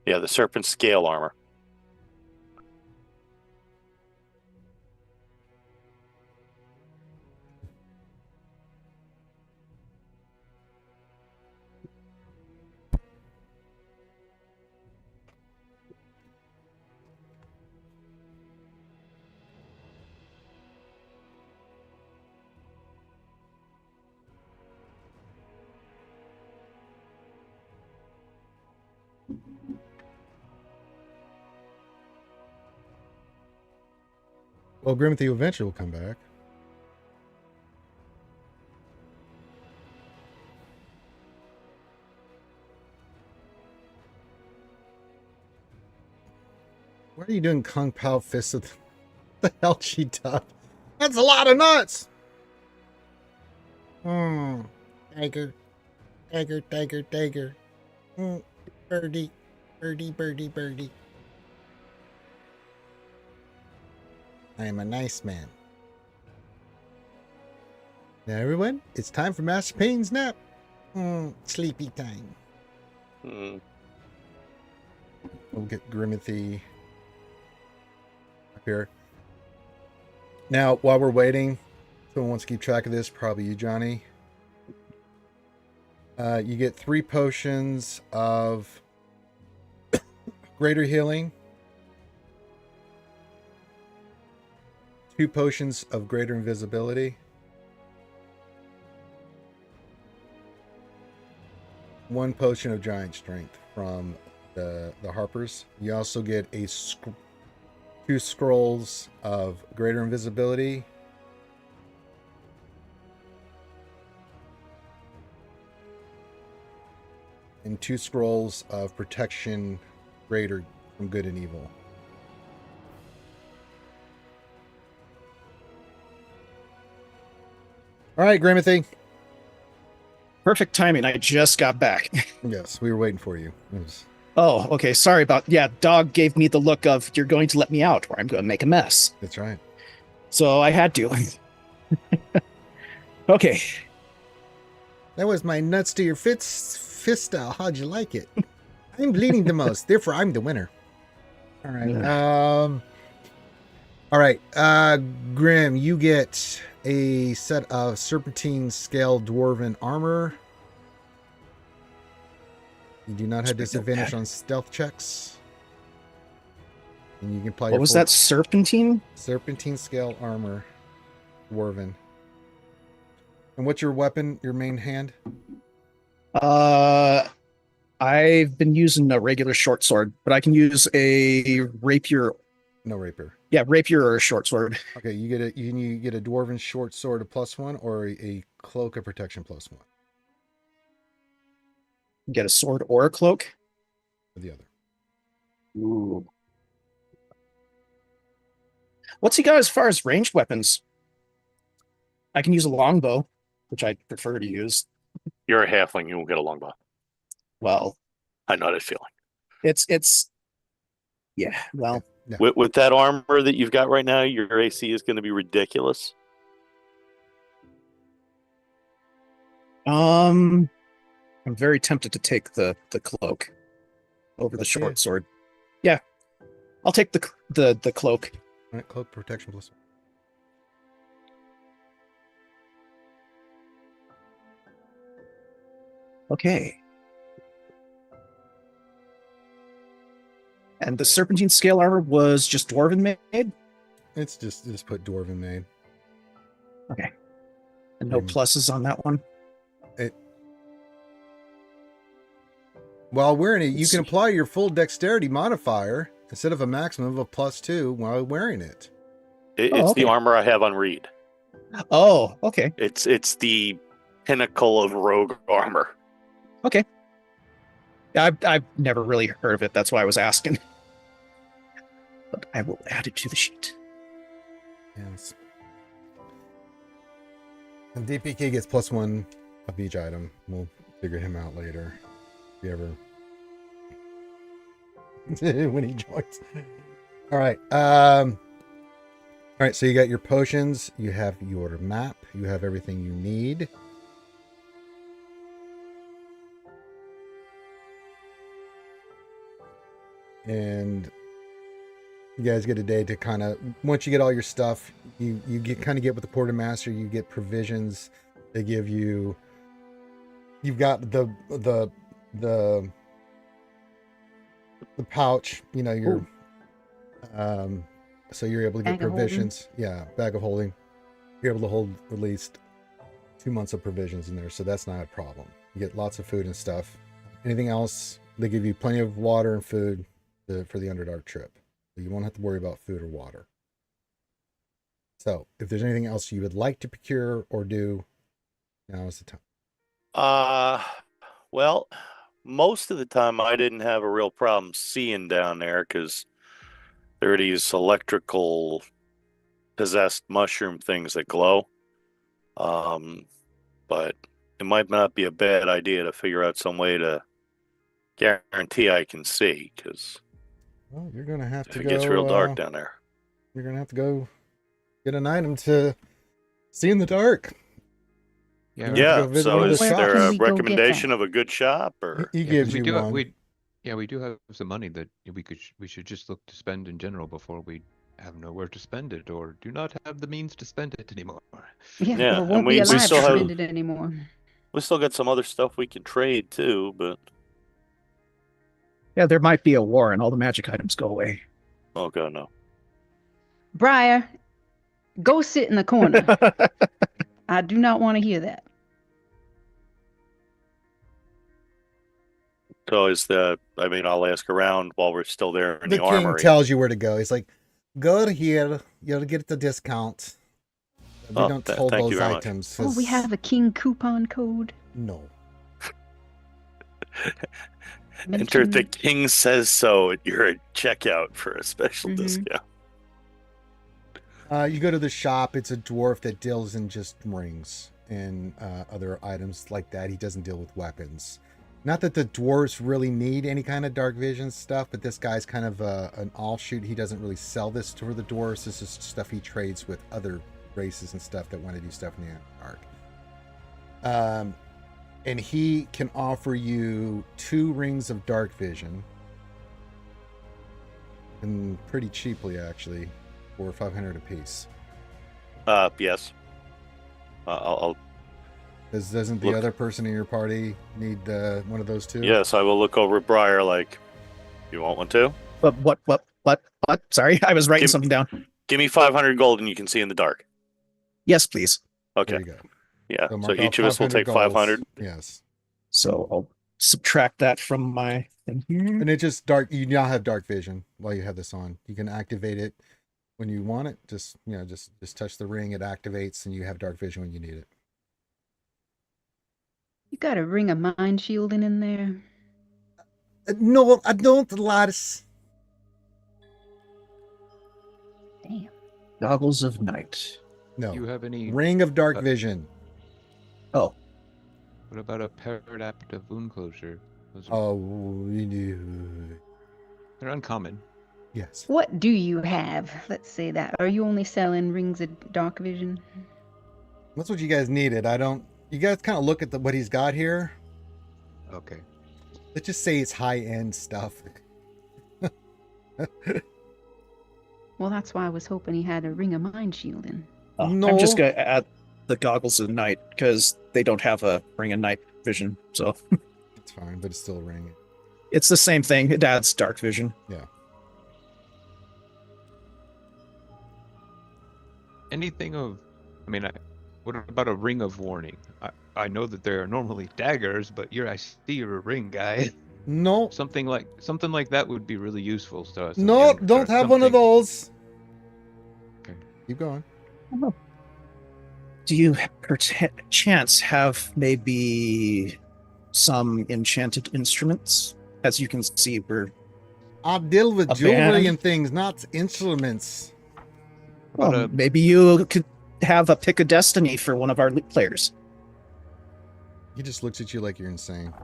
Yeah, the serpent scale armor. Well, Grimothy eventually will come back. What are you doing, Kung Pao Fist of the hell she does? That's a lot of nuts! Tiger. Tiger, tiger, tiger. Birdie. Birdie, birdie, birdie. I am a nice man. Now everyone, it's time for Master Payne's nap. Sleepy time. We'll get Grimothy up here. Now, while we're waiting, someone wants to keep track of this, probably you, Johnny. You get 3 potions of greater healing, 2 potions of greater invisibility, 1 potion of giant strength from the Harpers. You also get 2 scrolls of greater invisibility, and 2 scrolls of protection greater from good and evil. All right, Grimothy. Perfect timing. I just got back. Yes, we were waiting for you. Oh, okay. Sorry about... Yeah, Dog gave me the look of, you're going to let me out or I'm going to make a mess. That's right. So I had to. Okay. That was my nuts to your fist style. How'd you like it? I'm bleeding the most, therefore I'm the winner. All right. All right. Grimm, you get a set of serpentine scale dwarven armor. You do not have disadvantage on stealth checks. And you can apply what was that? Serpentine? Serpentine scale armor. Dwarven. And what's your weapon, your main hand? I've been using a regular short sword, but I can use a rapier. No rapier. Yeah, rapier or a short sword. Okay, you get a dwarven short sword of +1 or a cloak of protection +1. Get a sword or a cloak? Or the other. Ooh. What's he got as far as ranged weapons? I can use a longbow, which I prefer to use. You're a halfling, you won't get a longbow. Well, I know that feeling. It's yeah, well. Yeah. With that armor that you've got right now, your AC is going to be ridiculous. I'm very tempted to take the cloak over the short sword. Yeah, I'll take the cloak. All right, cloak protection +1. Okay. And the serpentine scale armor was just dwarven made? It's just put dwarven made. Okay. And no pluses on that one? While wearing it, you can apply your full dexterity modifier instead of a maximum of a +2 while wearing it. It's the armor I have on Reed. Oh, okay. It's the pinnacle of rogue armor. Okay. I've never really heard of it. That's why I was asking. But I will add it to the sheet. Yes. And DPK gets +1 of each item. We'll figure him out later. If you ever... when he joins. All right. All right, so you got your potions. You have your map. You have everything you need. And you guys get a day to kind of, once you get all your stuff, you get with the quartermaster, you get provisions. They give you, you've got the pouch, you know, your so you're able to get provisions. Yeah, bag of holding. You're able to hold at least 2 months of provisions in there, so that's not a problem. You get lots of food and stuff. Anything else, they give you plenty of water and food for the Underdark trip. So you won't have to worry about food or water. So if there's anything else you would like to procure or do, now is the time. Well, most of the time I didn't have a real problem seeing down there because There are these electrical possessed mushroom things that glow. But it might not be a bad idea to figure out some way to guarantee I can see, because you're gonna have to if go. It gets real dark down there. You're gonna have to go get an item to see in the dark. Yeah. So is there a recommendation of a good shop, or he gives you one? We do have some money that we should just look to spend in general before we have nowhere to spend it, or do not have the means to spend it anymore. Yeah, or won't be alive to spend it anymore. We still got some other stuff we can trade too, but yeah, there might be a war and all the magic items go away. Oh god, no. Briar, go sit in the corner. I do not want to hear that. So I'll ask around while we're still there in the armory. The king tells you where to go. He's like, go to here. You'll get the discount. We don't hold those items. Oh, we have a king coupon code? No. Enter the king says so at your checkout for a special discount. You go to the shop. It's a dwarf that deals in just rings and other items like that. He doesn't deal with weapons. Not that the dwarves really need any kind of dark vision stuff, but this guy's kind of an offshoot. He doesn't really sell this to the dwarves. This is stuff he trades with other races and stuff that want to do stuff in the Underdark. And he can offer you 2 rings of dark vision. And pretty cheaply, actually, for 500 apiece. Yes. I'll... Doesn't the other person in your party need one of those 2? Yes, I will look over at Briar like, you want one too? But what? Sorry, I was writing something down. Give me 500 gold and you can see in the dark. Yes, please. Okay. There you go. Yeah, so each of us will take 500. Yes. So I'll subtract that from my thing here. And it just dark. You now have dark vision while you have this on. You can activate it when you want it. Just touch the ring. It activates, and you have dark vision when you need it. You got a ring of mind shielding in there? No, I don't, lads. Damn. Goggles of night. No. Do you have any ring of dark vision? Oh. What about a Paradaptive wound closure? They're uncommon. Yes. What do you have? Let's say that. Are you only selling rings of dark vision? That's what you guys needed. You guys kind of look at what he's got here. Okay. Let's just say it's high-end stuff. Well, that's why I was hoping he had a ring of mind shielding. No. I'm just going to add the goggles of night because they don't have a ring of night vision. So it's fine, but it's still a ring. It's the same thing. It adds dark vision. Yeah. Anything of, what about a ring of warning? I know that there are normally daggers, but I see you're a ring guy. No. Something like that would be really useful to us. No, don't have one of those. Okay. Keep going. Do you perchance have maybe some enchanted instruments? As you can see, I deal with jewelry and things, not instruments. Well, maybe you could have a pick of destiny for one of our players. He just looks at you like you're insane.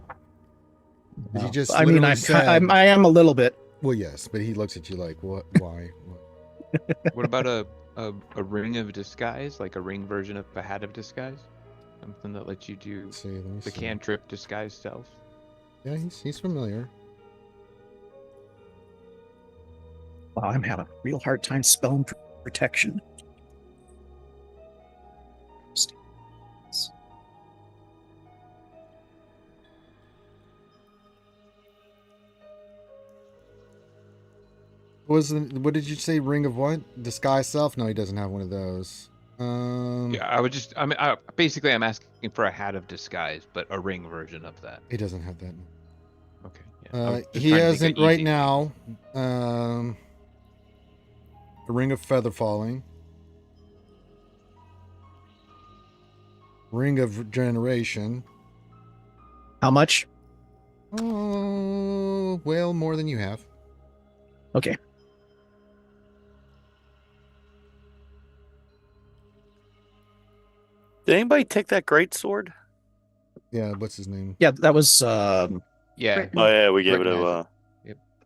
No. He just I am a little bit. Well, yes, but he looks at you like, what? Why? What? What about a ring of disguise, like a ring version of a hat of disguise? Something that lets you do the cantrip disguise self? Yeah, he's familiar. Wow, I'm having a real hard time spelling protection. What did you say? Ring of what? Disguise self? No, he doesn't have one of those. Yeah, basically I'm asking for a hat of disguise, but a ring version of that. He doesn't have that. Okay. Yeah, he hasn't right now. A ring of feather falling. Ring of generation. How much? Oh, well, more than you have. Okay. Did anybody take that great sword? Yeah, what's his name? Yeah, that was Yeah. Britain. Oh yeah, we gave Briton it has a.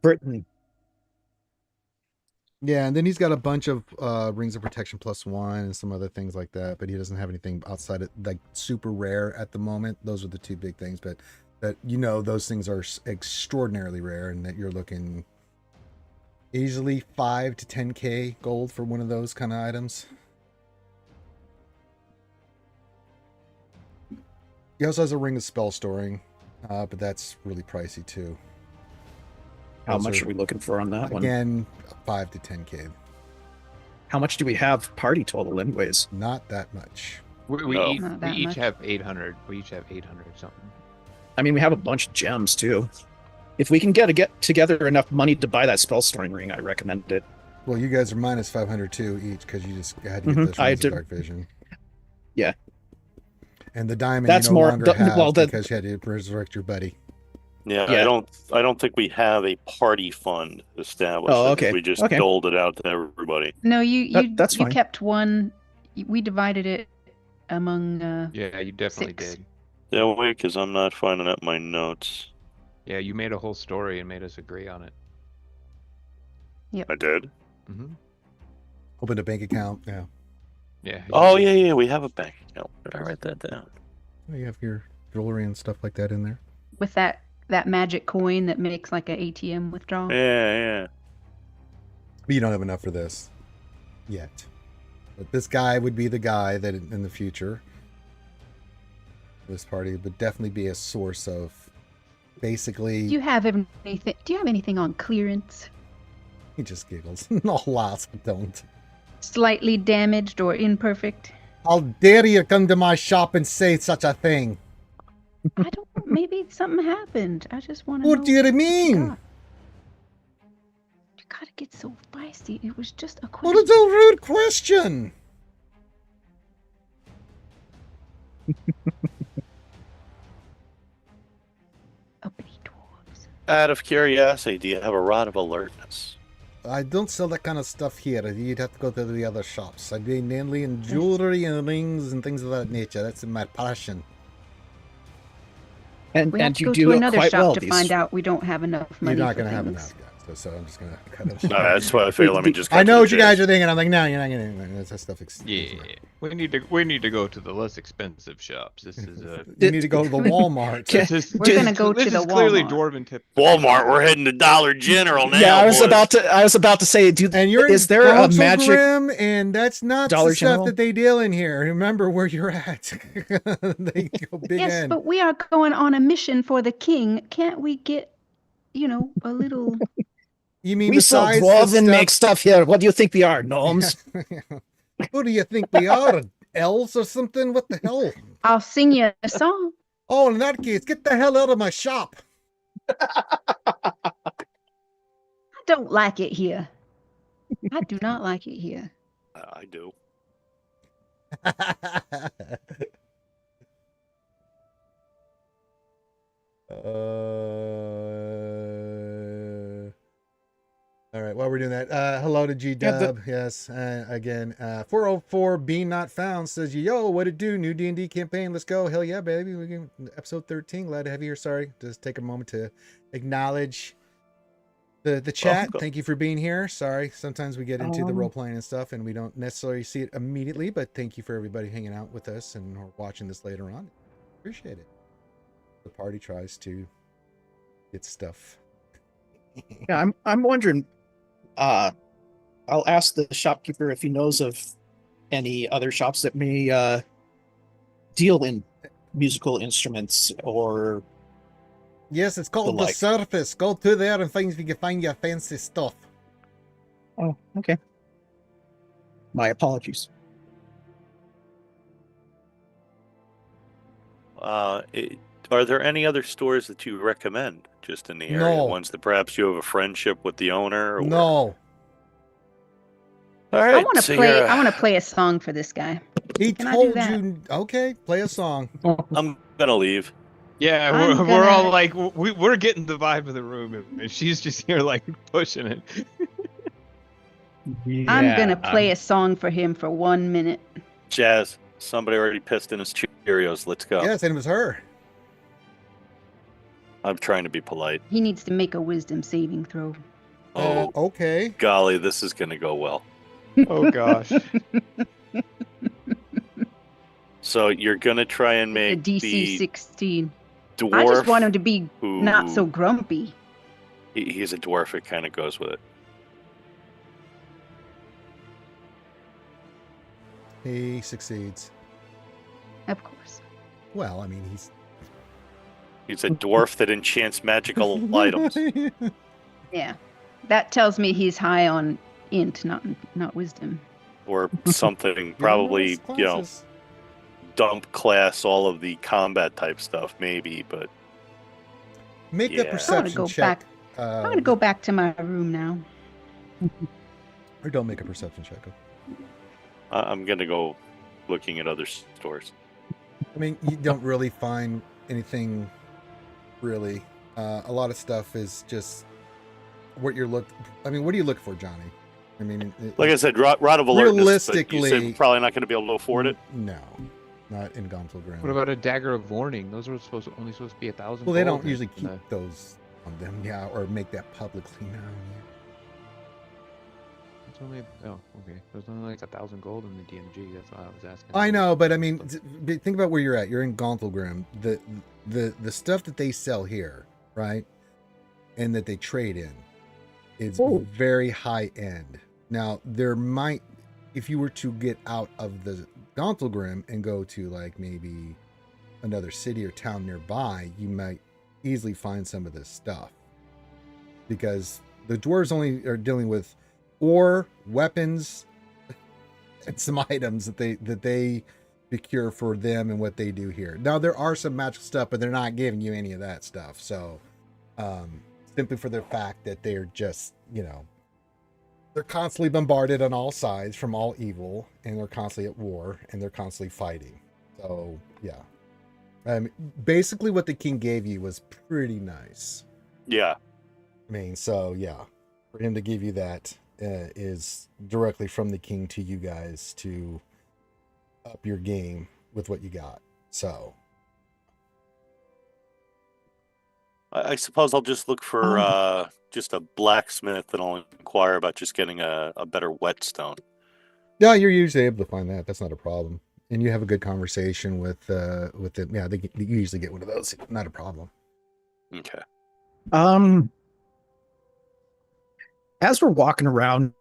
Britain. Yeah, and then he's got a bunch of rings of protection +1 and some other things like that, but he doesn't have anything outside of like super rare at the moment. Those are the two big things, but that those things are extraordinarily rare, and that you're looking easily 5 to 10k gold for one of those kind of items. He also has a ring of spell storing, but that's really pricey too. How much are we looking for on that one? Again, 5 to 10k. How much do we have party total anyways? Not that much. We No. each, Not we that each much. have 800. We each have 800 something. I mean, we have a bunch of gems too. If we can get together enough money to buy that spell storing ring, I recommend it. Well, you guys are minus 502 each because you just had to get Mhm, those I rings of did- dark vision. Yeah. And the diamond That's you no more- longer have well, the- because you had to resurrect your buddy. Yeah, Yeah. I don't think we have a party fund established. Oh, I think okay. we just Okay. doled it out to everybody. No, That's you fine. kept one. We divided it among. Yeah, you definitely 6. did. Yeah, wait, because I'm not finding out my notes. Yeah, you made a whole story and made us agree on it. I did. Mm-hmm. Opened a bank account. Yeah. Yeah. Oh yeah, we have a bank account. Did I write that down? You have your jewelry and stuff like that in there. With that magic coin that makes like a ATM withdrawal. Yeah. But you don't have enough for this yet. But this guy would be the guy that in the future, this party would definitely be a source of basically. Do you have anything on clearance? He just giggles. No, lots I don't. Slightly damaged or imperfect? How dare you come to my shop and say such a thing? I don't know. Maybe something happened. I just want to know. What do you mean? got. You gotta get so feisty. It was just a What question. is a rude question? Uppity dwarves. Out of curiosity, do you have a rod of alertness? I don't sell that kind of stuff here. You'd have to go to the other shops. I deal mainly in jewelry and rings and things of that nature. That's my passion. And We have and to you go do to it another quite shop well. to These find out we don't have enough money. You're not for going to have things. enough, guys. So I'm just going to cut it No, short. that's what I figured. Let me just. I know what you guys are thinking. I'm like, no, you're not going to. That stuff. Yeah, we need to go to the less expensive shops. This is You need to go to the Walmart. Can- We're gonna go to this the is clearly Walmart. dwarven tip. Walmart. We're heading to Dollar General now. Yeah, I was boys. about to say, And you're is in there a Council magic? Grimm, and that's not Dollar the stuff General? that they deal in here. Remember where you're at. They go big Yes, end. but we are going on a mission for the king. Can't we get, a little? You mean We sell besides the dwarven stuff- make stuff here. What do you think we are, gnomes? Who do you think we are? Elves or something? What the hell? I'll sing you a song. Oh, in that case, get the hell out of my shop. I don't like it here. I do not like it here. I do. All right, while we're doing that, hello to G-Dub. Yes, again, 404 Bean Not Found says, yo, what it do? New D&D campaign. Let's go. Hell yeah, baby. We can episode 13. Glad to have you here. Sorry. Just take a moment to acknowledge the chat. Welcome. Thank you for being here. Sorry. Sometimes we get into the role playing and stuff and we don't necessarily see it immediately, but thank you for everybody hanging out with us and or watching this later on. Appreciate it. The party tries to get stuff. Yeah, I'm wondering. I'll ask the shopkeeper if he knows of any other shops that may deal in musical instruments or. Yes, it's called The the like. Surface. Go to there and find if you can find your fancy stuff. Oh, okay. My apologies. Are there any other stores that you recommend just in the area? No. Ones that perhaps you have a friendship with the owner? Or... No. All right. I want to so play. you're- I want to play a song for this guy. He Can I do told that? you. Okay, play a song. I'm gonna leave. Yeah, I'm we're all gonna- like we're getting the vibe of the room, and she's just here like pushing it. I'm gonna play a song for him for 1 minute. Jazz, Somebody already pissed in his Cheerios. Let's go. Yes, and it was her. I'm trying to be polite. He needs to make a wisdom saving throw. Oh, okay. Golly, this is going to go well. Oh gosh. So you're going to try and make a DC 16. dwarf. I just want him to be not so grumpy. He's a dwarf. It kind of goes with it. He succeeds. Of course. Well, I mean, He's a dwarf that enchants magical items. Yeah. That tells me he's high on int, not wisdom. Or something. Probably, dump class all of the combat type stuff, maybe, but... Make a perception check. I'm going to go back to my room now. Or don't make a perception check. I'm going to go looking at other stores. I mean, you don't really find anything, really. A lot of stuff is just what you're I mean, what do you look for, Johnny? I mean... Like I said, Rod of Alertness, realistically, but you said we're probably not going to be able to afford it? No. Not in Gauntled. What about a Dagger of Warning? Those are only supposed to be 1,000. Well, they don't usually keep those on them, or make that publicly known. It's only okay. There's only like 1,000 gold in the DMG. That's why I was asking. I know, but I mean, think about where you're at. You're in Gauntled. The stuff that they sell here, right, and that they trade in, is very high end. Now, there might, if you were to get out of the Gauntled and go to like maybe another city or town nearby, you might easily find some of this stuff, because the dwarves only are dealing with ore, weapons, and some items that they procure for them and what they do here. Now, there are some magical stuff, but they're not giving you any of that stuff. So simply for the fact that they're just, they're constantly bombarded on all sides from all evil, and they're constantly at war, and they're constantly fighting. So, yeah. Basically what the king gave you was pretty nice. Yeah. I mean, so, yeah. For him to give you that is directly from the king to you guys to up your game with what you got. So... I suppose I'll just look for just a blacksmith, and I'll inquire about just getting a better whetstone. Yeah, you're usually able to find that. That's not a problem. And you have a good conversation with it. Yeah, they usually get one of those. Not a problem. Okay. As we're walking around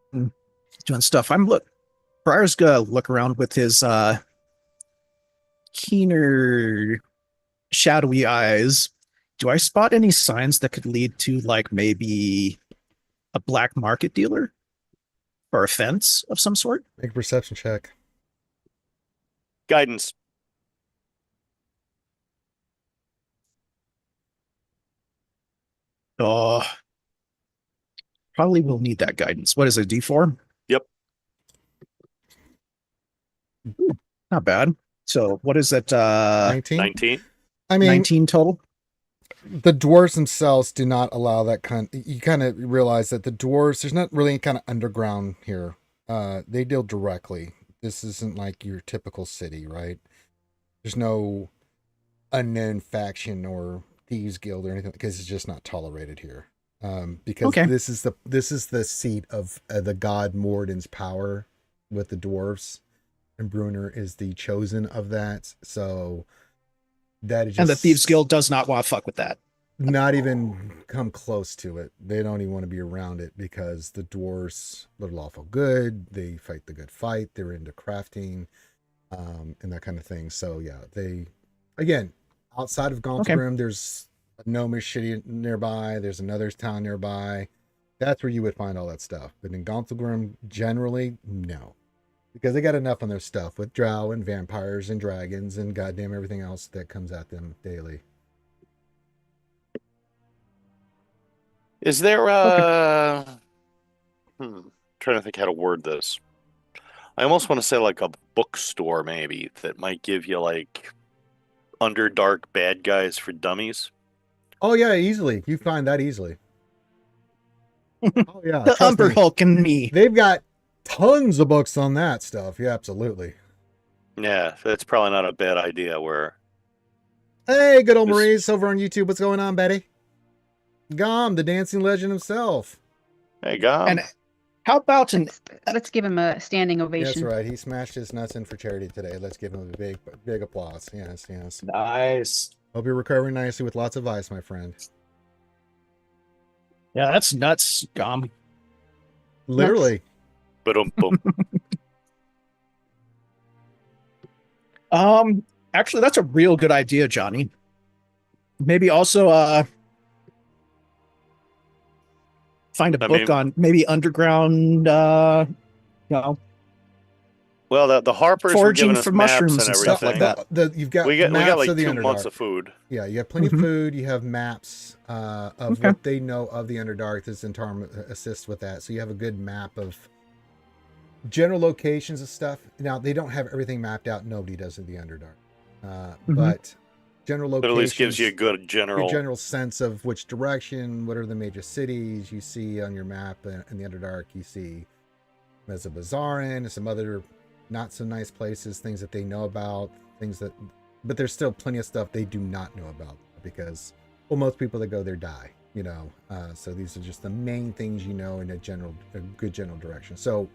doing stuff, Briar's gonna look around with his keener, shadowy eyes. Do I spot any signs that could lead to, like, maybe a black market dealer or a fence of some sort? Make a perception check. Guidance. Oh, probably will need that guidance. What is it, D4? Yep. Not bad. So what is that? 19? 19? I mean, 19 total? The dwarves themselves do not allow that kind. You kind of realize that the dwarves, there's not really any kind of underground here. They deal directly. This isn't like your typical city, right? There's no unknown faction or thieves guild or anything, because it's just not tolerated here. Because this is the seat of the god Morden's power with the dwarves, and Brunner is the chosen of that. So that is just, and the Thieves Guild does not want to fuck with that. Not even come close to it. They don't even want to be around it, because the dwarves are lawful good. They fight the good fight. They're into crafting, and that kind of thing. So yeah, they, again, outside of Gauntled, there's a gnomish city nearby. There's another town nearby. That's where you would find all that stuff. But in Gauntled, generally, no. Because they got enough on their stuff with drow and vampires and dragons and goddamn everything else that comes at them daily. Is there trying to think how to word this. I almost want to say like a bookstore maybe that might give you like Underdark bad guys for dummies. Oh yeah, easily. You find that easily. Oh yeah. The Umber Hulk and me. They've got tons of books on that stuff. Yeah, absolutely. Yeah, that's probably not a bad idea. Where Hey, good old This- Maurice over on YouTube. What's going on, Betty? Gom, the dancing legend himself. hey, Gom. And how about an Let's give him a standing ovation. That's right. He smashed his nuts in for charity today. Let's give him a big applause. Yes, yes. nice? Hope you're recovering nicely with lots of ice, my friend. Yeah, that's nuts, Gom. Literally. Boom, boom. Actually, that's a real good idea, Johnny. Maybe also find a book on maybe underground you know, Well, the Harpers were foraging giving us for maps mushrooms and stuff like everything. that. You've got We got maps like of the 2 Underdark. months of food. Yeah, you have plenty of food. You have maps of what they know of the Underdark. This Zentarum assists with that. So you have a good map of general locations of stuff. Now, they don't have everything mapped out. Nobody does in the Underdark. But general locations. But at least gives you a good general sense of which direction, what are the major cities you see on your map in the Underdark. You see Mesobazarin and some other not so nice places, things that they know about, but there's still plenty of stuff they do not know about because, well, most people that go there die, you know. So these are just the main things you know in a good general direction. So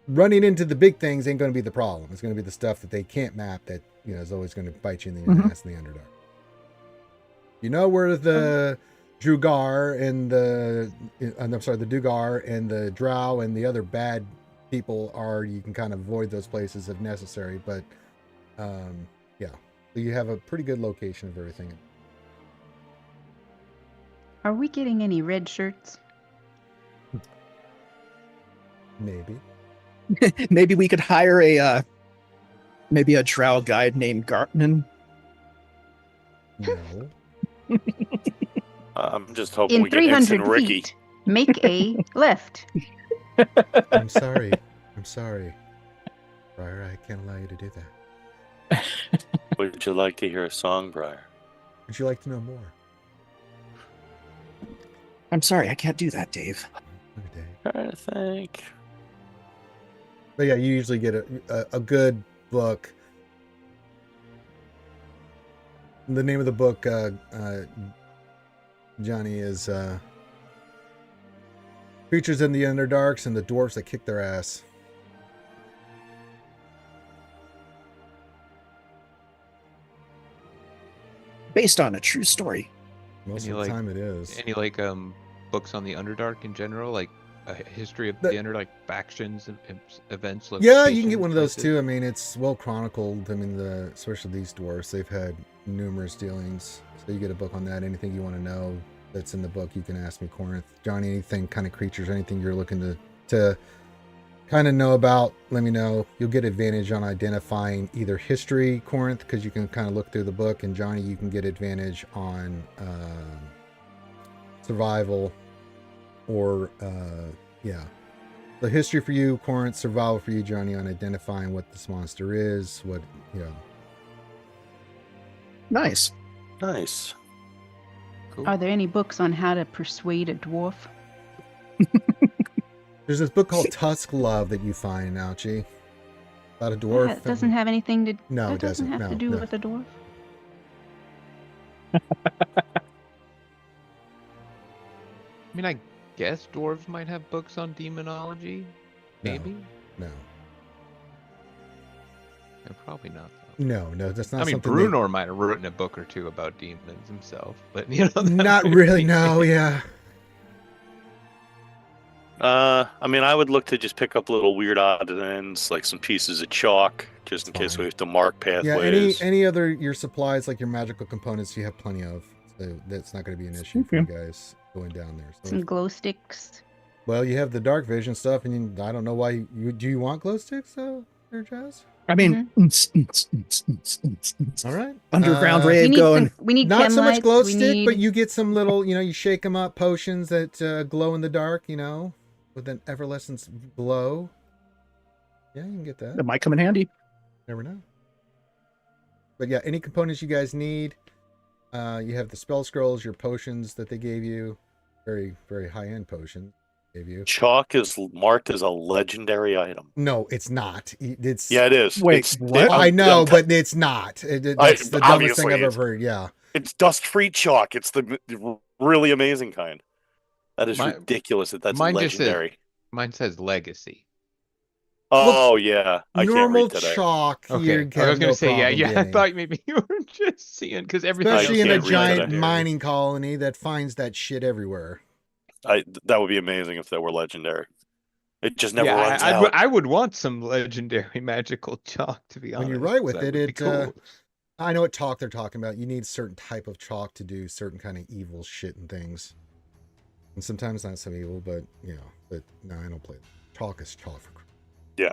running into the big things ain't going to be the problem. It's going to be the stuff that they can't map that, you know, is always going to bite you in the ass in the Underdark. You know where the Drugar and the Dugar and the Drow and the other bad people are. You can kind of avoid those places if necessary, but yeah. So you have a pretty good location of everything. Are we getting any red shirts? Maybe. Maybe we could hire a Drow guide named Gartman. No. I'm just hoping In we get Ensign 300 Ricky. feet, make a left. I'm sorry. Briar, I can't allow you to do that. Would you like to hear a song, Briar? Would you like to know more? I'm sorry, I can't do that, Dave. Okay. Trying to think. But yeah, you usually get a good book. The name of the book, Johnny, is Creatures in the Underdarks and the Dwarves That Kick Their Ass. Based on a true story. Most of the time it is. Any books on the Underdark in general, like a history of the Underdark factions and events? Yeah, you can get one of those too. I mean, it's well chronicled. I mean, especially these dwarves, they've had numerous dealings. So you get a book on that. Anything you want to know that's in the book, you can ask me, Corinth. Johnny, anything kind of creatures, anything you're looking to kind of know about, let me know. You'll get advantage on identifying either history, Corinth, because you can kind of look through the book, and Johnny, you can get advantage on survival or the history for you, Corinth, survival for you, Johnny, on identifying what this monster is, what, you know. Nice. Cool. Are there any books on how to persuade a dwarf? There's this book called Tusk Love that you find, Ouchie. About a dwarf. That doesn't have anything to. No, that it doesn't. have to do with a dwarf. I mean, I guess dwarves might have books on demonology. Maybe. No. Probably not. No, that's not. I mean, something Brunor might have written a book or two about demons himself, but you know, not really. No, yeah. I mean, I would look to just pick up little weird odds and ends, like some pieces of chalk, just in case we have to mark pathways. Yeah, any other your supplies, like your magical components, you have plenty of. So that's not going to be an issue for you guys going down there. So Some glow sticks. Well, you have the dark vision stuff, and I don't know why do you want glow sticks though, Jazz? I mean, all right, underground rave going. We need not so much glow we stick, need... but you get some little, you know, you shake them up, potions that glow in the dark, you know, with an effervescence glow. Yeah, you can get that. That might come in handy. Never know. But yeah, any components you guys need. You have the spell scrolls, your potions that they gave you, very, very high-end potions. Gave you. Chalk is marked as a legendary item. No, it's not. It's it is. Wait, what? I know, but it's not. That's the dumbest thing I've ever heard. Yeah. It's dust-free chalk. It's the really amazing kind. That is ridiculous that that's legendary. Mine says legacy. Oh, yeah. I normal can't read today. Chalk. Okay. I was going to say, I thought maybe you were just seeing, because everything. Especially in a giant mining colony that finds that shit everywhere. That would be amazing if that were legendary. It just never runs out. I would want some legendary magical chalk, to be honest. When you write with it, cool. I know what chalk they're talking about. You need a certain type of chalk to do certain kind of evil shit and things. And sometimes not so evil, but, but no, I don't play that. Chalk is chalk. Yeah.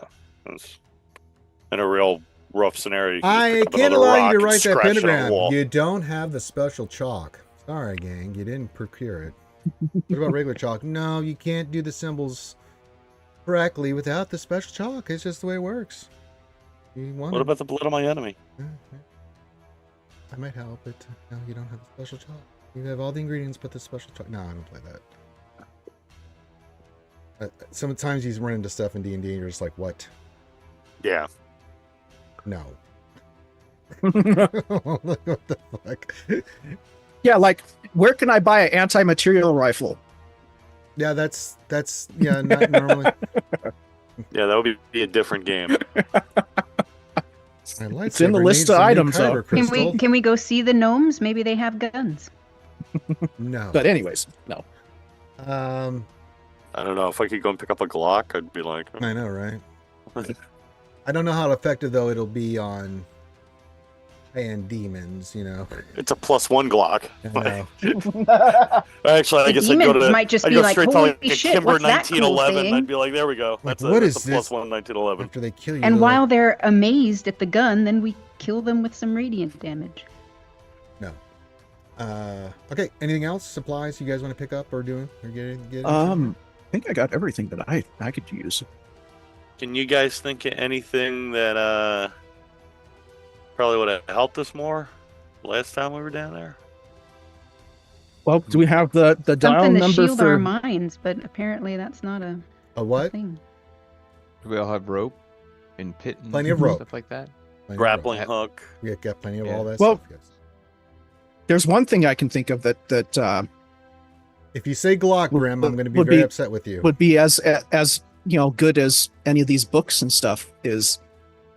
In a real rough scenario. I can't allow you to write that pentagram. You don't have the special chalk. Sorry, gang. You didn't procure it. What about regular chalk? No, you can't do the symbols correctly without the special chalk. It's just the way it works. What about the blood of my enemy? I might help, but no, you don't have the special chalk. You have all the ingredients, but the special chalk. No, I don't play that. Sometimes you run into stuff in D&D and you're just like, what? Yeah. No. What the fuck? Yeah, like, where can I buy an anti-material rifle? Yeah, that's not normally. Yeah, that would be a different game. It's in the list of items, though. Can we go see the gnomes? Maybe they have guns. No. But anyways, no. I don't know. If I could go and pick up a Glock, I'd be like... I know, right? I don't know how effective, though, it'll be on high-end demons, It's a +1 Glock. Actually, I guess I'd go to... might just be like, holy shit, Kimber what's that cool 1911. thing? I'd be like, there we go. That's what is this? +1 1911. After they kill you. And while they're amazed at the gun, then we kill them with some radiant damage. No. Okay, anything else? Supplies you guys want to pick up or do? Or get I think I got everything that I could use. Can you guys think of anything that probably would have helped us more last time we were down there? Well, do we have the dial Something to number shield for our minds, but apparently that's not a what? thing. Do we all have rope and pit and plenty of rope, stuff like that? Grappling hook. We got plenty of all that well, stuff. Yes. There's one thing I can think of that if you say Glock, Grimm, I'm going to be very upset with you. Would be as good as any of these books and stuff is,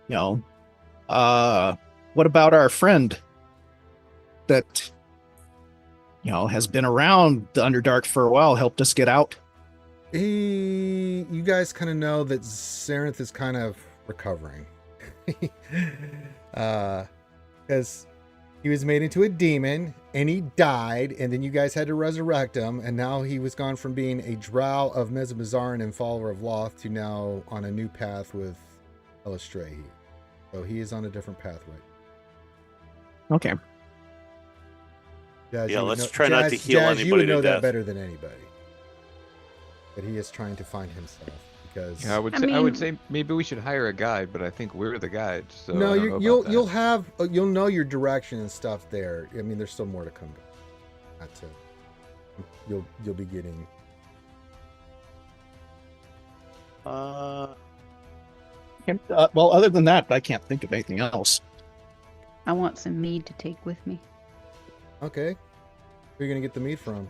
what about our friend that has been around the Underdark for a while, helped us get out? You guys kind of know that Sarenth is kind of recovering. Because he was made into a demon and he died, and then you guys had to resurrect him, and now he was gone from being a drow of Mesobazarin and follower of Loth to now on a new path with Elistray. So he is on a different path right. Okay. Jazz, yeah, let's try not to heal anybody you would know to that death. better than anybody. That he is trying to find himself. Because I would say maybe we should hire a guide, but I think we're the guides. So no, you'll know your direction and stuff there. I mean, there's still more to come. You'll be getting. Well, other than that, I can't think of anything else. I want some mead to take with me. Okay, where are you gonna get the mead from?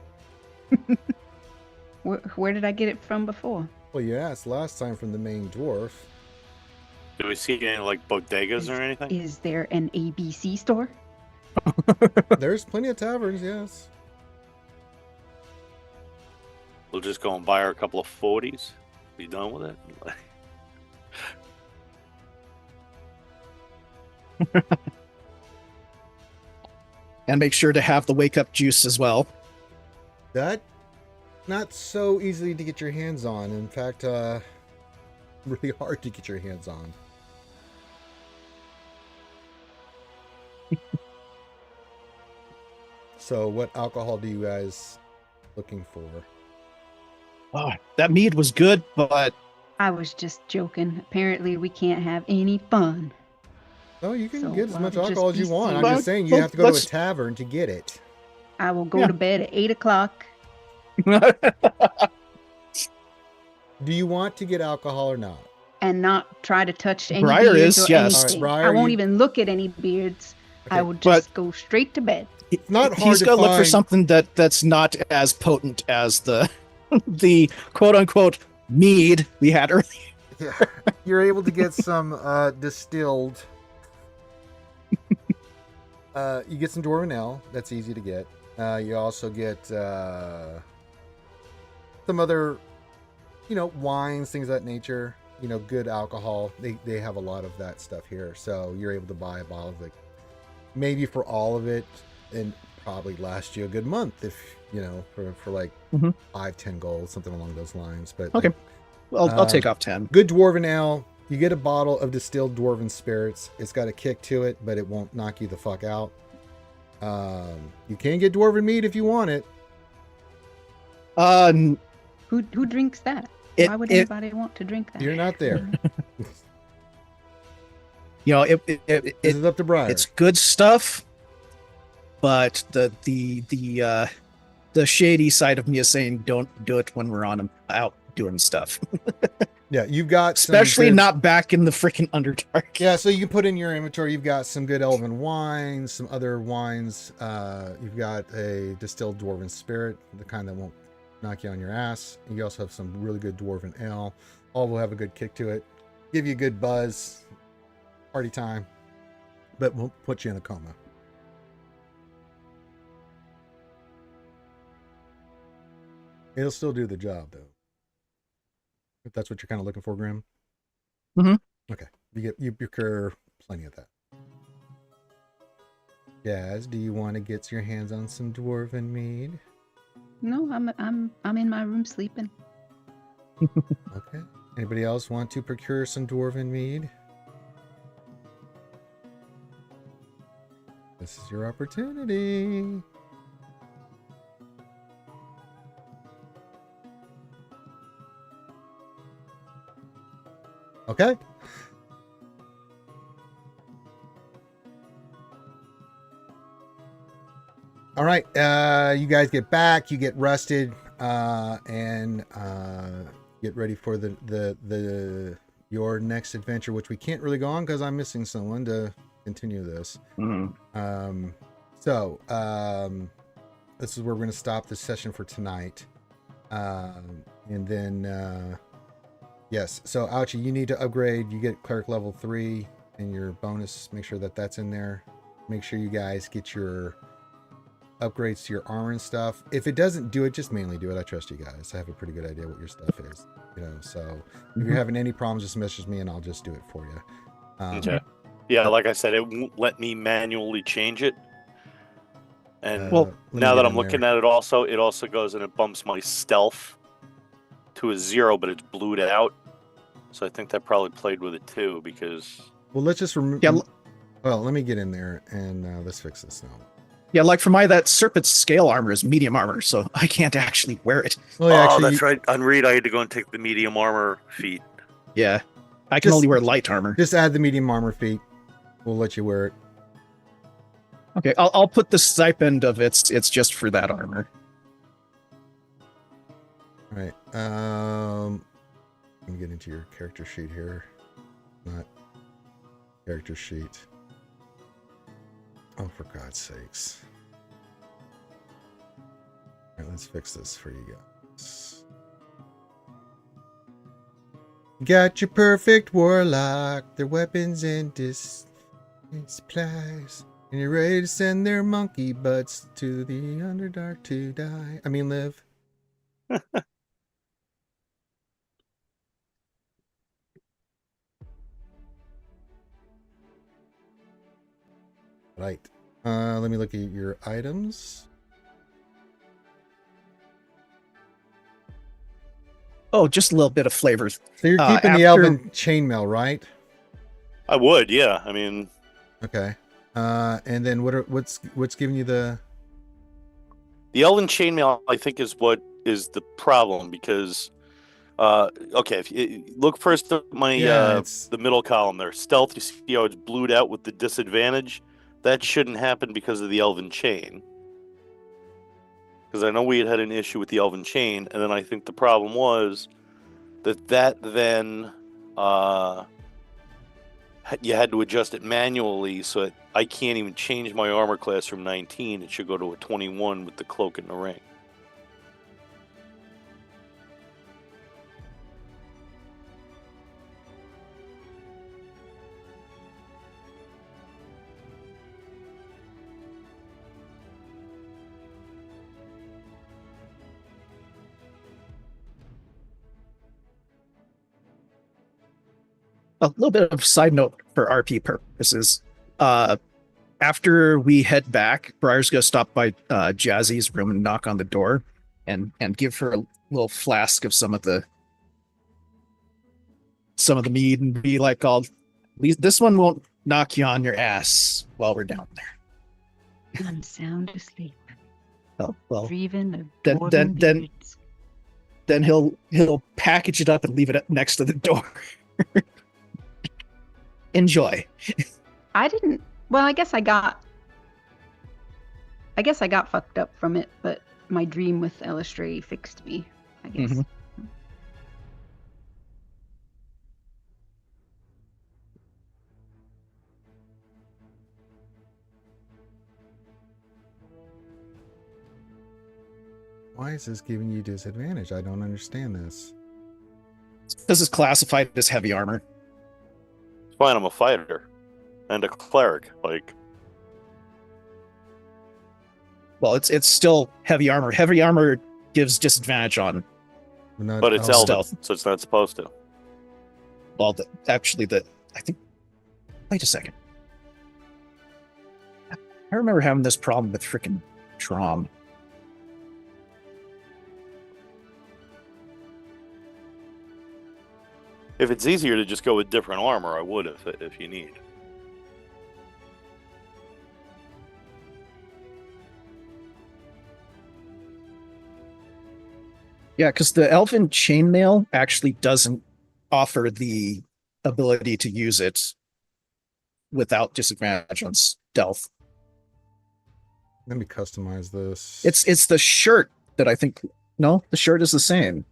Where did I get it from before? Well, you asked last time from the main dwarf. Do we see any bodegas or anything? Is there an ABC store? There's plenty of taverns, yes. We'll just go and buy her a couple of 40s. Be done with it. And make sure to have the wake up juice as well. That not so easily to get your hands on. In fact, really hard to get your hands on. So what alcohol do you guys looking for? Oh, that mead was good, but I was just joking. Apparently we can't have any fun. Oh, you can get as much alcohol as you want. I'm just saying you have to go to a tavern to get it. I will go to bed at 8 o'clock. Do you want to get alcohol or not? And not try to touch any Briar beards is, or yes. anything. All right, Briar, I won't even look at any beards. Okay, I would just go straight to bed. It's not hard He's to gonna look for find- something that's not as potent as the the quote unquote mead we had earlier. Yeah. You're able to get some distilled. You get some Dwarven Ale. That's easy to get. You also get some other, wines, things of that nature. Good alcohol. They have a lot of that stuff here. So you're able to buy a bottle of maybe for all of it, and probably last you a good month if, for like 5-10 gold, something along those lines. But okay. Well, I'll take off 10. Good Dwarven Ale. You get a bottle of distilled Dwarven spirits. It's got a kick to it, but it won't knock you the fuck out. You can get Dwarven mead if you want it. Who drinks that? Why would anybody want to drink that? You're not there. This is up to Briar. It's good stuff, but the shady side of me is saying don't do it when we're out doing stuff. Yeah, you've got especially not back in the freaking Underdark. Yeah, so you can put in your inventory. You've got some good elven wines, some other wines. You've got a distilled Dwarven spirit, the kind that won't knock you on your ass. You also have some really good Dwarven ale. All will have a good kick to it, give you a good buzz, party time, but won't put you in a coma. It'll still do the job, though. If that's what you're kind of looking for, Grimm. Okay, you procure plenty of that. Jazz, do you want to get your hands on some Dwarven mead? No, I'm in my room sleeping. Okay. Anybody else want to procure some Dwarven mead? This is your opportunity. Okay. All right. You guys get back. You get rested, and get ready for your next adventure, which we can't really go on because I'm missing someone to continue this. So this is where we're going to stop this session for tonight, and then. Yes, so Ouchie, you need to upgrade. You get cleric level 3 and your bonus. Make sure that that's in there. Make sure you guys get your upgrades to your armor and stuff. If it doesn't do it, just mainly do it. I trust you guys. I have a pretty good idea what your stuff is. So if you're having any problems, just message me and I'll just do it for you. Okay. Yeah, like I said, it won't let me manually change it. And now that I'm looking at it also goes and it bumps my stealth to a 0, but it's blued out. So I think that probably played with it too, because... Well, let's just remove... Yeah. Well, let me get in there and let's fix this now. Yeah, like for that serpent's scale armor is medium armor, so I can't actually wear it. Well, that's right. On Reed, I had to go and take the medium armor feat. Yeah. I can only wear light armor. Just add the medium armor feat. We'll let you wear it. Okay, I'll put the stipend of it's just for that armor. All right. Let me get into your character sheet here. Not character sheet. Oh, for God's sakes. All right, let's fix this for you guys. Got your perfect warlock, their weapons and supplies, and you're ready to send their monkey butts to the Underdark to die. I mean, live. Right. Let me look at your items. Oh, just a little bit of flavors. So you're keeping the elven chainmail, right? I would, yeah. I mean, okay. And then what's giving you the elven chainmail? I think is what is the problem, because okay, if you look first at my the middle column there, stealth. You see how it's blued out with the disadvantage. That shouldn't happen because of the elven chain. Because I know we had an issue with the elven chain, and then I think the problem was that then you had to adjust it manually, so that I can't even change my armor class from 19. It should go to a 21 with the cloak and the ring. A little bit of side note for RP purposes. After we head back, Briar's gonna stop by Jazzy's room and knock on the door, and give her a little flask of some of the mead, and be like, "At least this one won't knock you on your ass while we're down there." I'm sound asleep. Oh well. Then he'll package it up and leave it next to the door. Enjoy. I didn't. Well, I guess I got fucked up from it, but my dream with Elistray fixed me, I guess. Mm-hmm. Why is this giving you disadvantage? I don't understand this. This is classified as heavy armor. It's fine, I'm a fighter. And a cleric, like. Well, it's still heavy armor. Heavy armor gives disadvantage on. But it's elven, stealth, so it's not supposed to. Well, I think. Wait a second. I remember having this problem with frickin' Trom. If it's easier to just go with different armor, I would if you need. Yeah, because the elven chainmail actually doesn't offer the ability to use it without disadvantage on stealth. Let me customize this. It's the shirt that I think. No, the shirt is the same.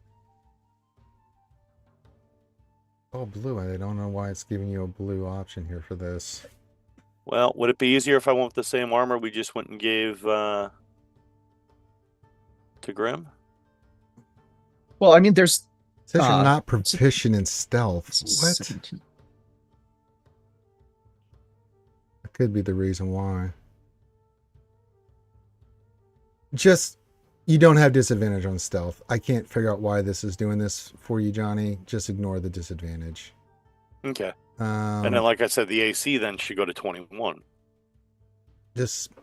Oh, blue. I don't know why it's giving you a blue option here for this. Well, would it be easier if I went with the same armor we just went and gave to Grimm? Well, I mean, there's... It says you're not proficient in stealth. What? That could be the reason why. Just... You don't have disadvantage on stealth. I can't figure out why this is doing this for you, Johnny. Just ignore the disadvantage. Okay. And then, like I said, the AC then should go to 21. Just,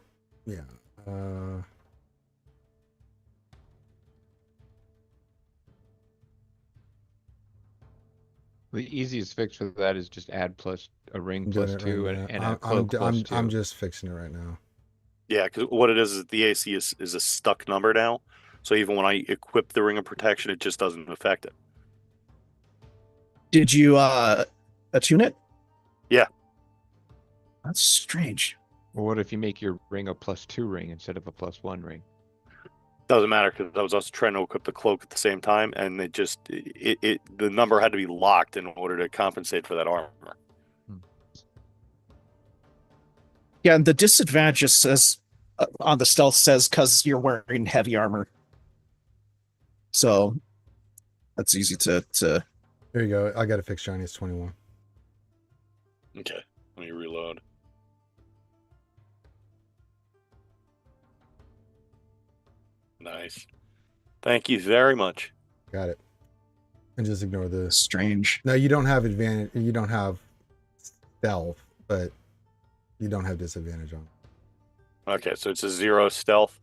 yeah. The easiest fix for that is just add a ring +2 and a cloak +2. I'm just fixing it right now. Yeah, because what it is the AC is a stuck number now. So even when I equip the Ring of Protection, it just doesn't affect it. Did you attune it? Yeah. That's strange. Well, what if you make your ring a +2 ring instead of a +1 ring? Doesn't matter, because I was also trying to equip the cloak at the same time, and the number had to be locked in order to compensate for that armor. Yeah, and the disadvantage just says on the stealth says because you're wearing heavy armor. So that's easy to. There you go. I got to fix Johnny. It's 21. Okay, let me reload. Nice. Thank you very much. Got it. And just ignore the strange. No, you don't have advantage. You don't have stealth, but you don't have disadvantage on. Okay, so it's a 0 stealth.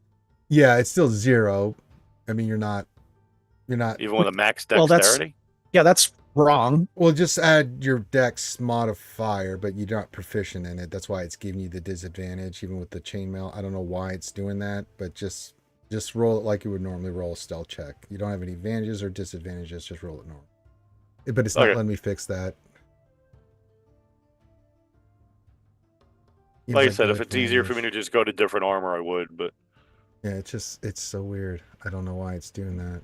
Yeah, it's still 0. I mean, you're not even with a max dexterity. That's wrong. Well, just add your dex modifier, but you're not proficient in it. That's why it's giving you the disadvantage, even with the chainmail. I don't know why it's doing that, but just roll it like you would normally roll a stealth check. You don't have any advantages or disadvantages. Just roll it normal. But it's not letting me fix that. Like I said, if it's easier for me to just go to different armor, I would, but... Yeah, it's so weird. I don't know why it's doing that.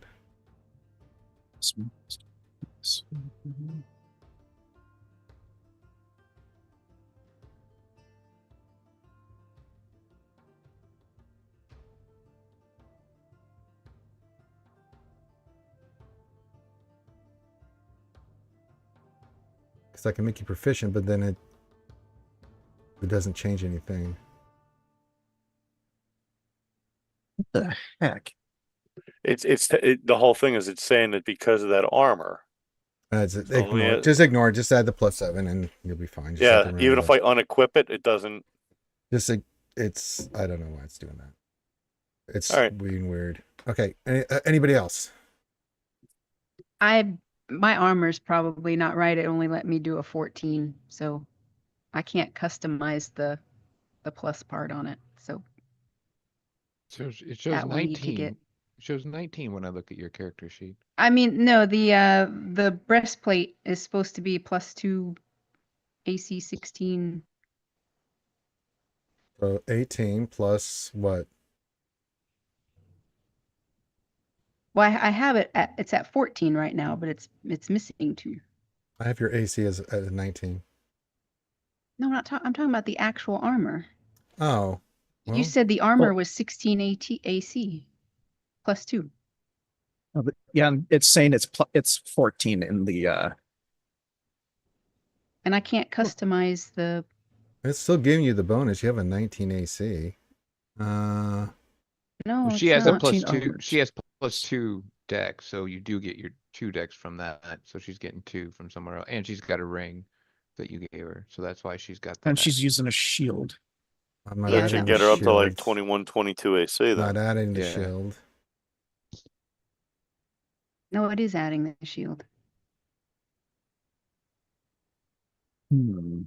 Because I can make you proficient, but then it doesn't change anything. What the heck? The whole thing is it's saying that because of that armor. Ignore. Just ignore it. Just add the +7 and you'll be fine. Just yeah, even if I unequip it, it doesn't. Just it's. I don't know why it's doing that. It's all right. Weird. Okay. Anybody else? My armor's probably not right. It only let me do a 14, so I can't customize the plus part on it. So it shows 19. It shows 19 when I look at your character sheet. I mean, no, the breastplate is supposed to be +2 AC 16. So 18 plus what? Well, I have it it's at 14 right now, but it's missing 2. I have your AC as at 19. No, I'm talking about the actual armor. Oh. Well, you said the armor was 16 AC +2. Oh, but yeah, it's saying it's 14 in the and I can't customize the. It's still giving you the bonus. You have a 19 AC. No, well, she has a +2. She has +2 dex, so you do get your 2 dex from that. So she's getting 2 from somewhere else, and she's got a ring that you gave her, so that's why she's got that. And she's using a shield. I'm not adding get her up to like 21, 22 AC. Then. Not adding the shield. No, it is adding the shield.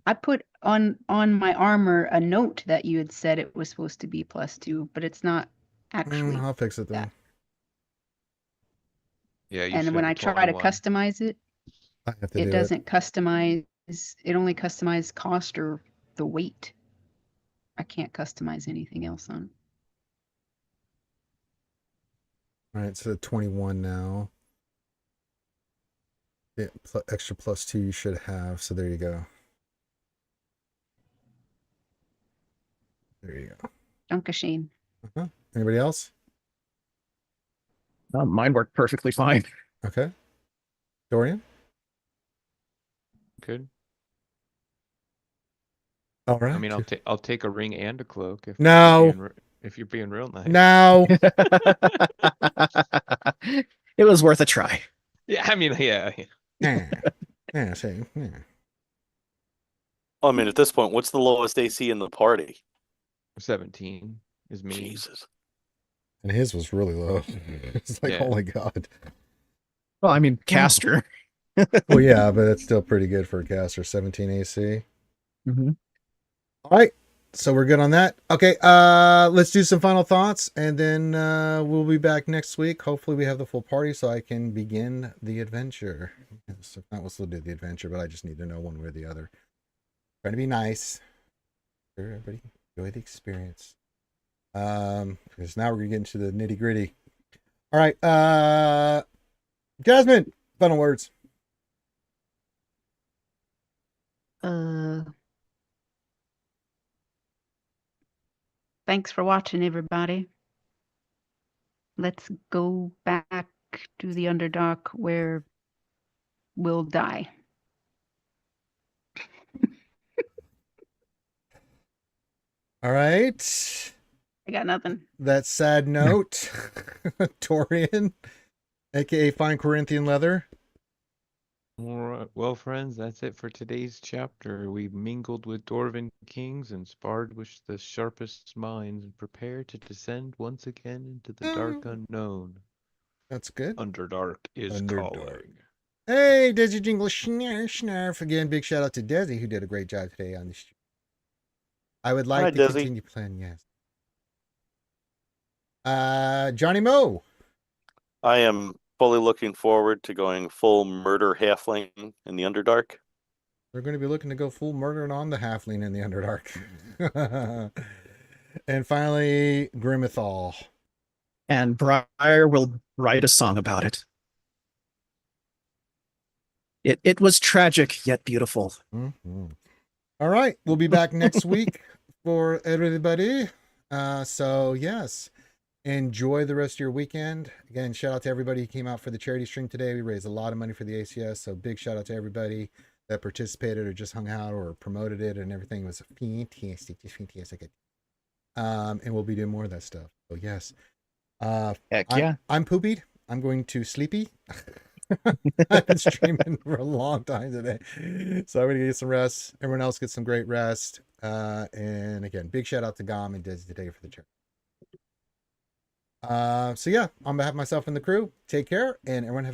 I put on my armor a note that you had said it was supposed to be +2, but it's not actually. I'll fix it then. Yeah, and when I try to customize it, it doesn't customize. It only customizes cost or the weight. I can't customize anything else on it. All right, so 21 now. Yeah, extra +2 you should have. So there you go. There you go. Dankeschön. Anybody else? Mine worked perfectly fine. Okay. Dorian? Good. All right. I mean, I'll take a ring and a cloak if you're being real nice. No. It was worth a try. Yeah, I mean, yeah. Yeah, same. Yeah. I mean, at this point, what's the lowest AC in the party? 17 is me. Jesus. And his was really low. It's like, oh my god. Well, I mean, caster. Well, yeah, but it's still pretty good for a caster. 17 AC. Mm-hmm. All right. So we're good on that. Okay, let's do some final thoughts, and then we'll be back next week. Hopefully we have the full party so I can begin the adventure. Yes, if not, we'll still do the adventure, but I just need to know one way or the other. Trying to be nice. Everybody enjoy the experience. Because now we're going to get into the nitty gritty. All right, Jasmine, final words. Thanks for watching, everybody. Let's go back to the Underdark where we'll die. All right. I got nothing. That sad note, Dorian, aka Fine Corinthian Leather. All right, well, friends, that's it for today's chapter. We mingled with Dwarven kings and sparred with the sharpest minds and prepared to descend once again into the dark unknown. That's good. Underdark is calling. Hey, Desi Jingle Snarf. Again, big shout out to Desi, who did a great job today on this. I would like to continue playing, yes. JohnnyMo. I am fully looking forward to going full murder halfling in the Underdark. We're going to be looking to go full murdering on the halfling in the Underdark. And finally, Grimmithal. And Briar will write a song about it. It was tragic yet beautiful. Mm-hmm. All right, we'll be back next week for everybody. So yes, enjoy the rest of your weekend. Again, shout out to everybody who came out for the charity stream today. We raised a lot of money for the ACS, so big shout out to everybody that participated or just hung out or promoted it, and everything was fantastic, just fantastic. And we'll be doing more of that stuff. So yes, Heck yeah. I'm poopied. I'm going to sleepy. I've been streaming for a long time today, so I'm gonna get some rest. Everyone else gets some great rest. And again, big shout out to Gom and Diz today for the charity. So yeah, on behalf of myself and the crew, take care, and everyone have